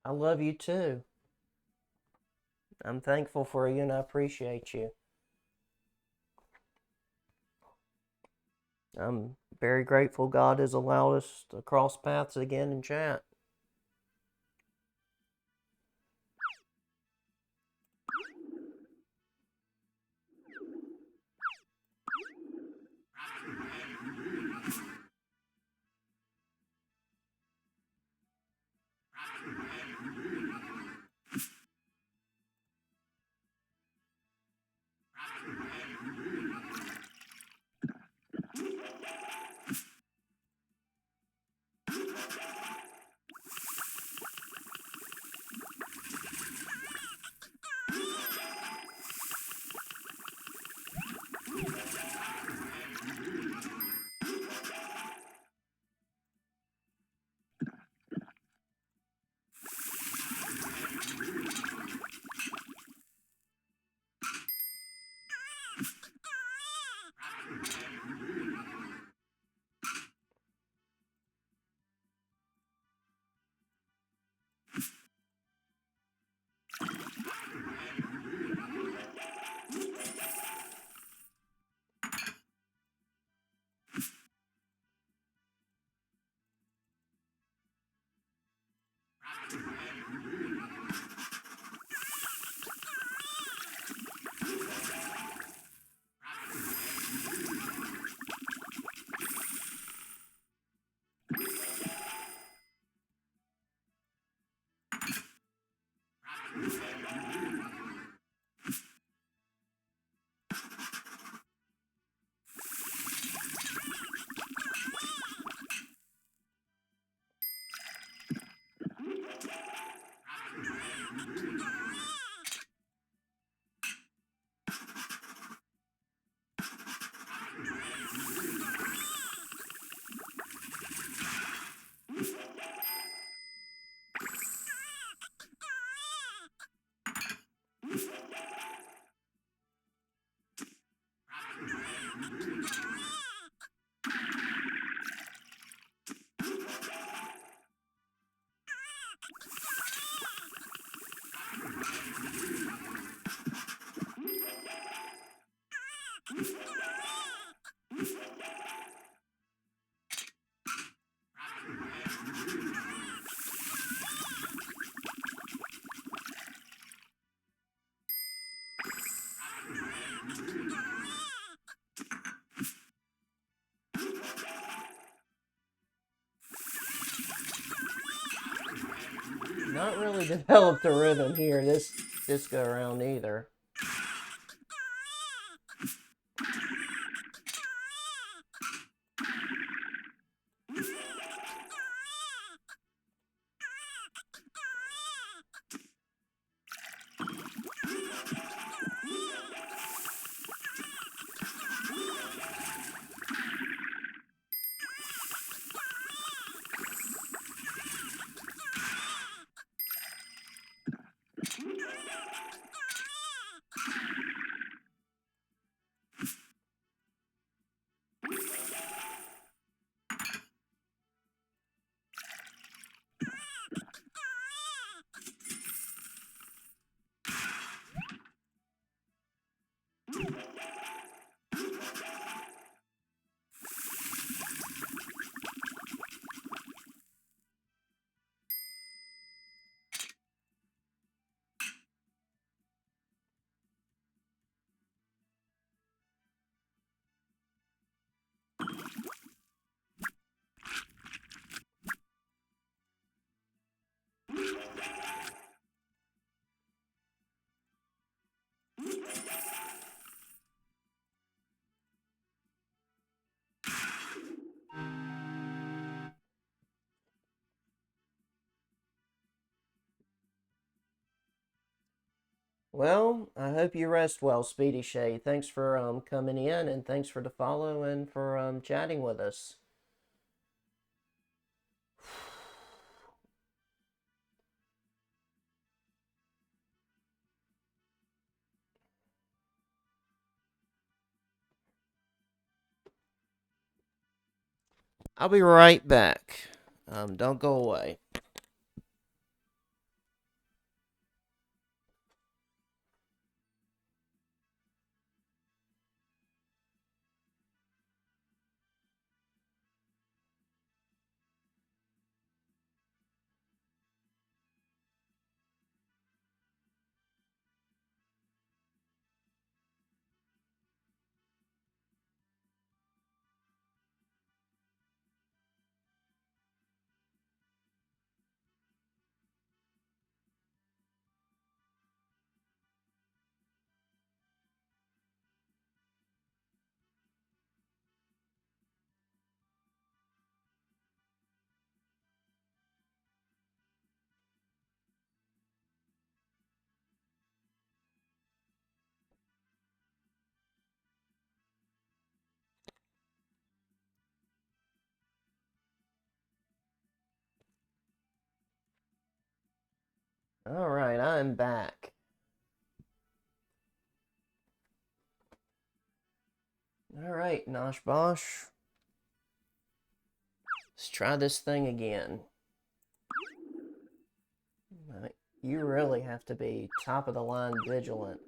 I love you too. I'm thankful for you and I appreciate you. I'm very grateful God has allowed us to cross paths again and chat. Not really developed a rhythm here this go around either. Well, I hope you rest well, Speedy Shay. Thanks for coming in, and thanks for the follow and for chatting with us. I'll be right back. Don't go away. All right, I'm back. All right, Nosh Bosh. Let's try this thing again. You really have to be top of the line vigilant.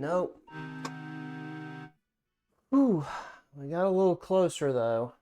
Nope. Whew. We got a little closer though.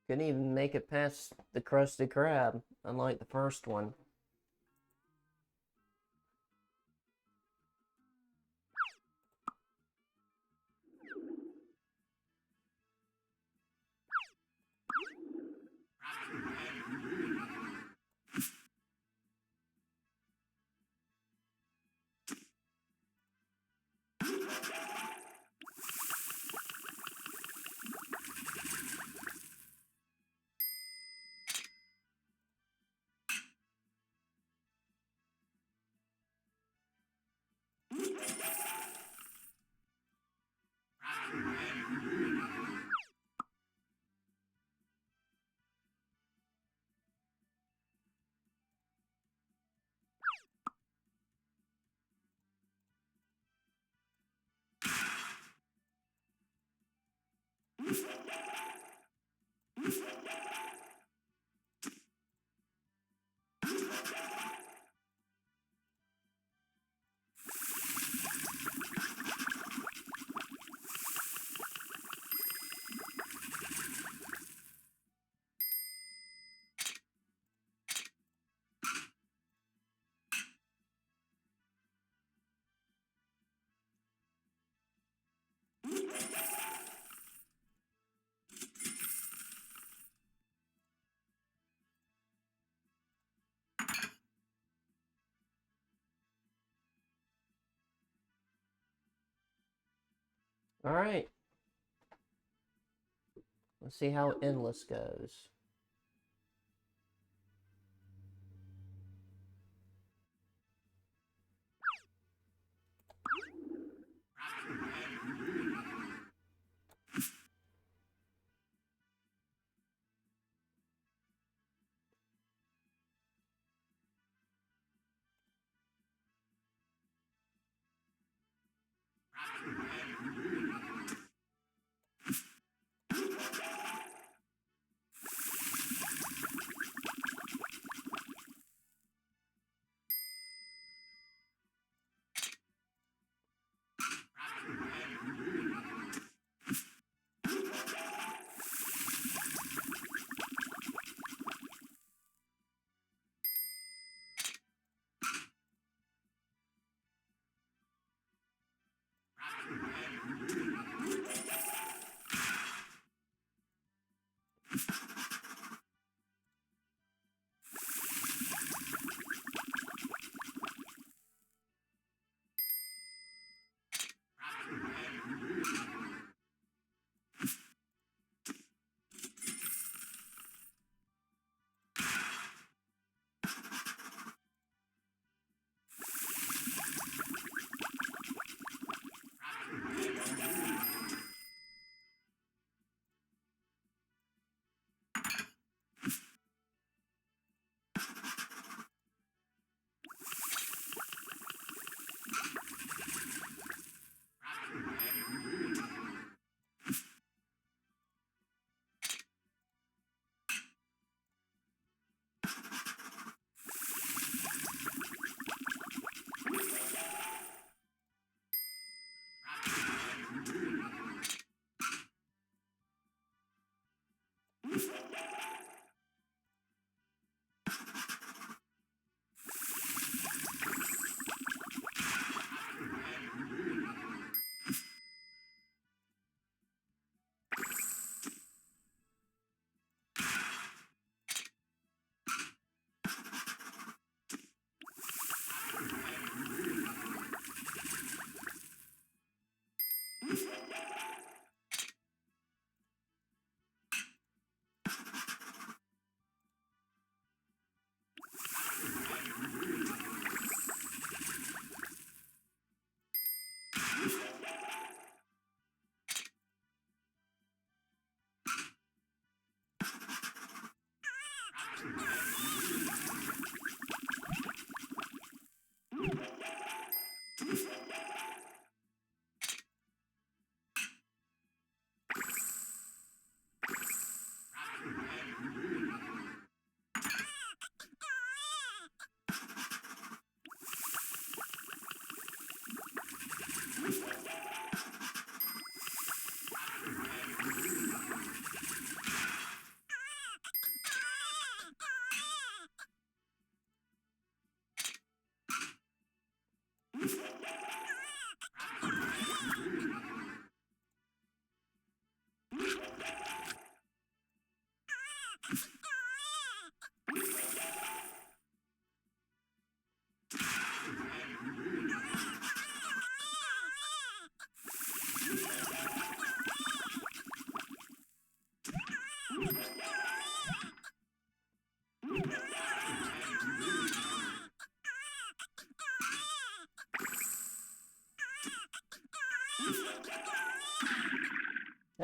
Couldn't even make it past the Krusty Krab, unlike the first one. Alright. Let's see how endless goes.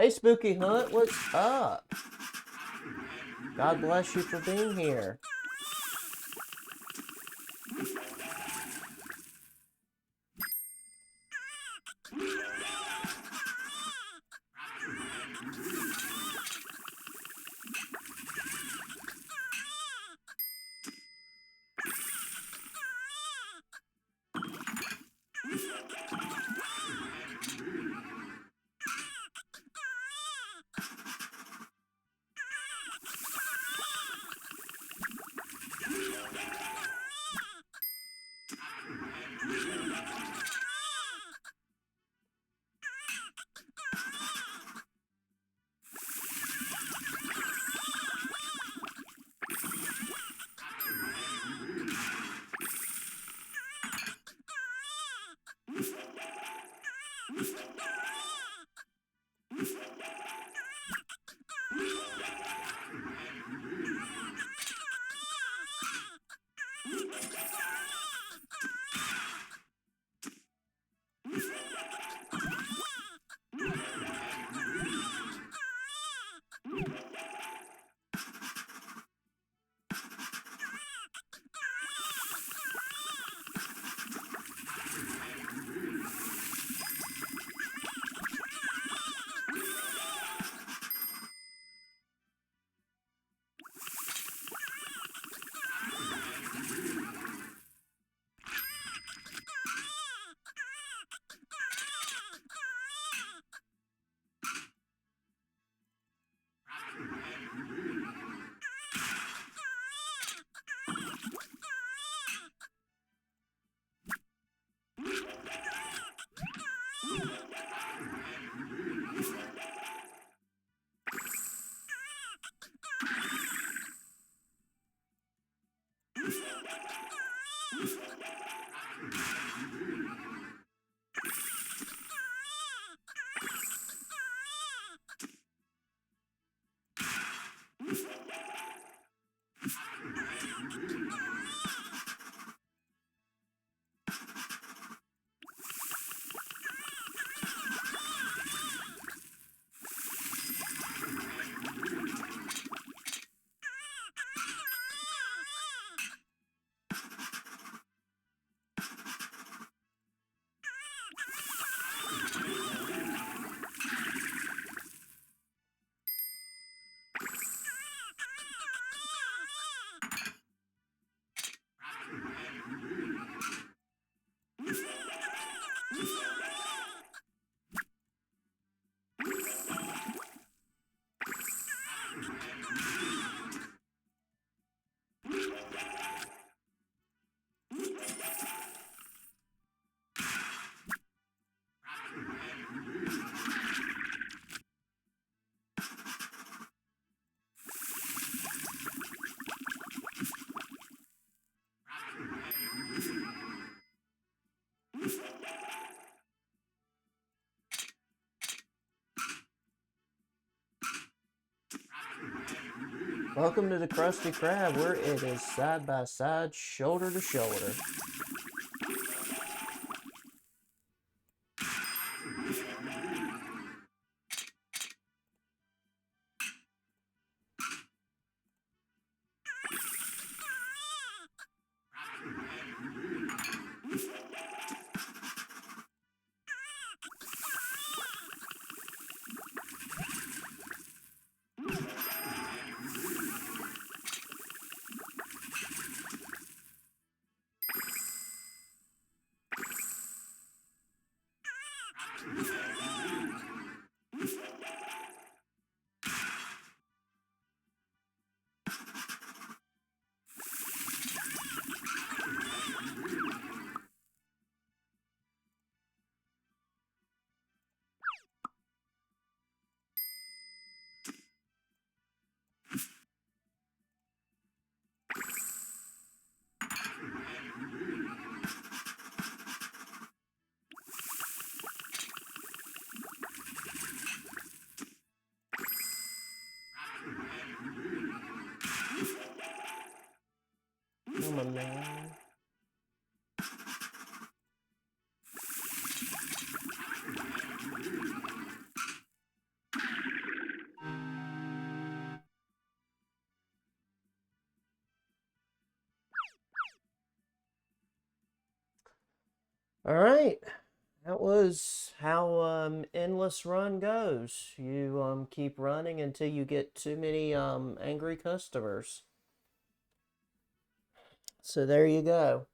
Hey, Spooky Hunt, what's up? God bless you for being here. Welcome to the Krusty Krab, where it is side by side, shoulder to shoulder. Come on now. All right. That was how endless run goes. You keep running until you get too many angry customers. So there you go.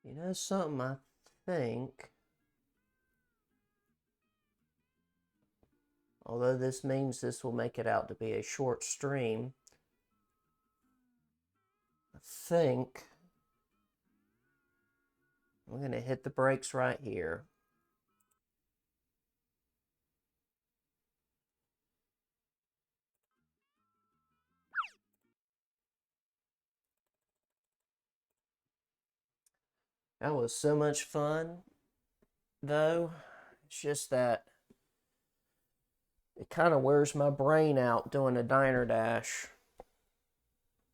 You know something, I think, although this means this will make it out to be a short stream, I think I'm going to hit the brakes right here. That was so much fun, though. It's just that it kind of wears my brain out doing a diner dash.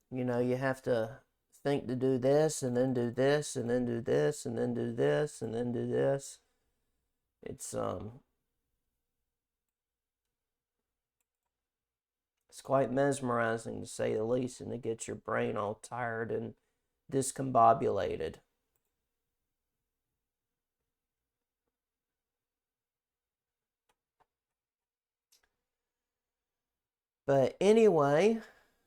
You know, you have to think to do this, and then do this, and then do this, and then do this, and then do this. It's quite mesmerizing, to say the least, and it gets your brain all tired and discombobulated. But anyway,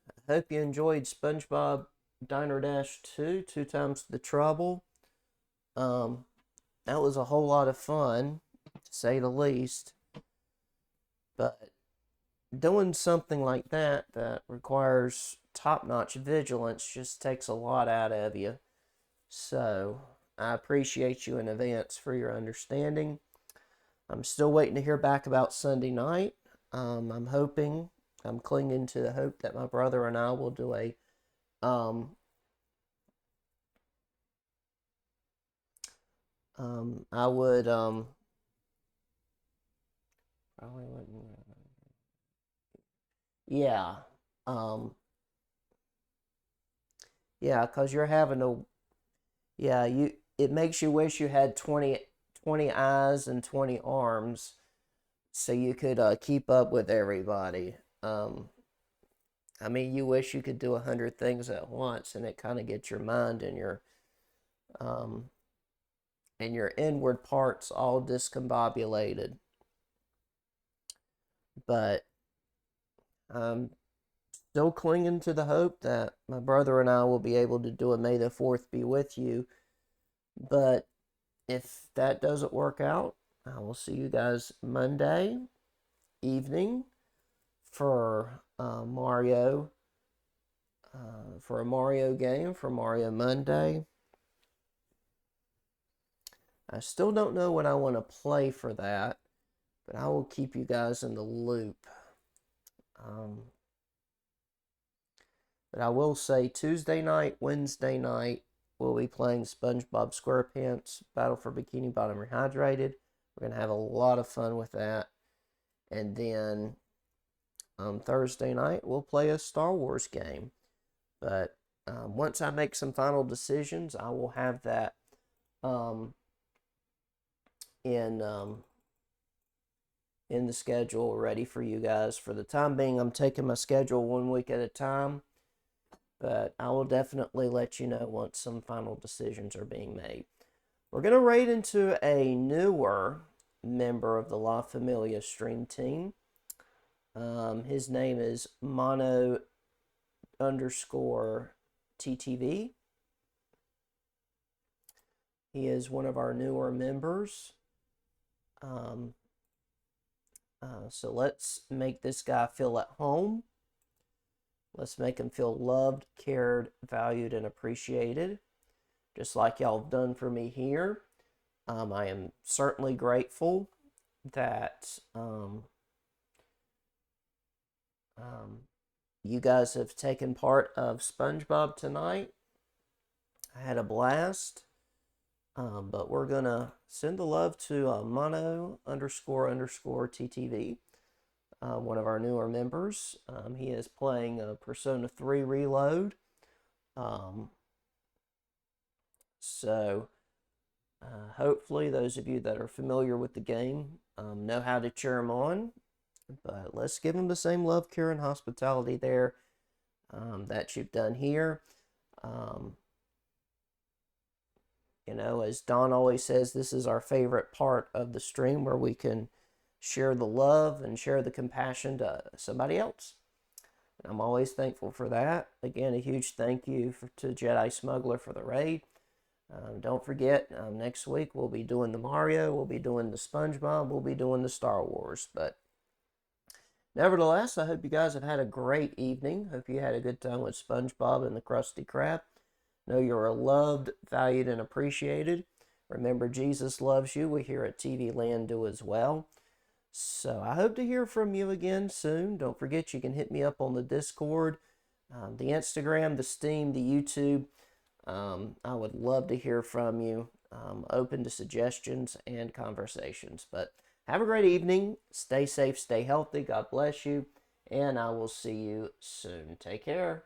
I hope you enjoyed SpongeBob Diner Dash 2, Two Times the Trouble. That was a whole lot of fun, to say the least. But doing something like that requires top-notch vigilance just takes a lot out of you. So I appreciate you in advance for your understanding. I'm still waiting to hear back about Sunday night. I'm clinging to the hope that my brother and I will do a I would probably wouldn't. Yeah. Um, yeah, because you're having to. Yeah, it makes you wish you had 20 eyes and 20 arms so you could keep up with everybody. I mean, you wish you could do 100 things at once, and it kind of gets your mind um, and your inward parts all discombobulated. But I'm still clinging to the hope that my brother and I will be able to do a May the 4th be with you. But if that doesn't work out, I will see you guys Monday evening for Mario, for a Mario game for Mario Monday. I still don't know what I want to play for that, but I will keep you guys in the loop. But I will say Tuesday night, Wednesday night, we'll be playing SpongeBob SquarePants Battle for Bikini Bottom Rehydrated. We're going to have a lot of fun with that. And then Thursday night, we'll play a Star Wars game. But once I make some final decisions, I will have that in in the schedule ready for you guys. For the time being, I'm taking my schedule 1 week at a time, but I will definitely let you know once some final decisions are being made. We're going to raid into a newer member of the La Familia stream team. His name is Mono underscore TTV. He is one of our newer members. So let's make this guy feel at home. Let's make him feel loved, cared, valued, and appreciated, just like y'all have done for me here. I am certainly grateful that you guys have taken part of SpongeBob tonight. I had a blast. But we're going to send the love to Mono underscore TTV, one of our newer members. He is playing Persona 3 Reload. So hopefully those of you that are familiar with the game know how to cheer him on. But let's give him the same love, care, and hospitality there that you've done here. You know, as Don always says, this is our favorite part of the stream, where we can share the love and share the compassion to somebody else. And I'm always thankful for that. Again, a huge thank you to Jedi Smuggler for the raid. Don't forget, next week we'll be doing the Mario, we'll be doing the SpongeBob, we'll be doing the Star Wars. But nevertheless, I hope you guys have had a great evening. Hope you had a good time with SpongeBob and the Krusty Krab. Know you're loved, valued, and appreciated. Remember, Jesus loves you. We here at TV Land do as well. So I hope to hear from you again soon. Don't forget, you can hit me up on the Discord, the Instagram, the Steam, the YouTube. I would love to hear from you. Open to suggestions and conversations. But have a great evening. Stay safe, stay healthy. God bless you. And I will see you soon. Take care.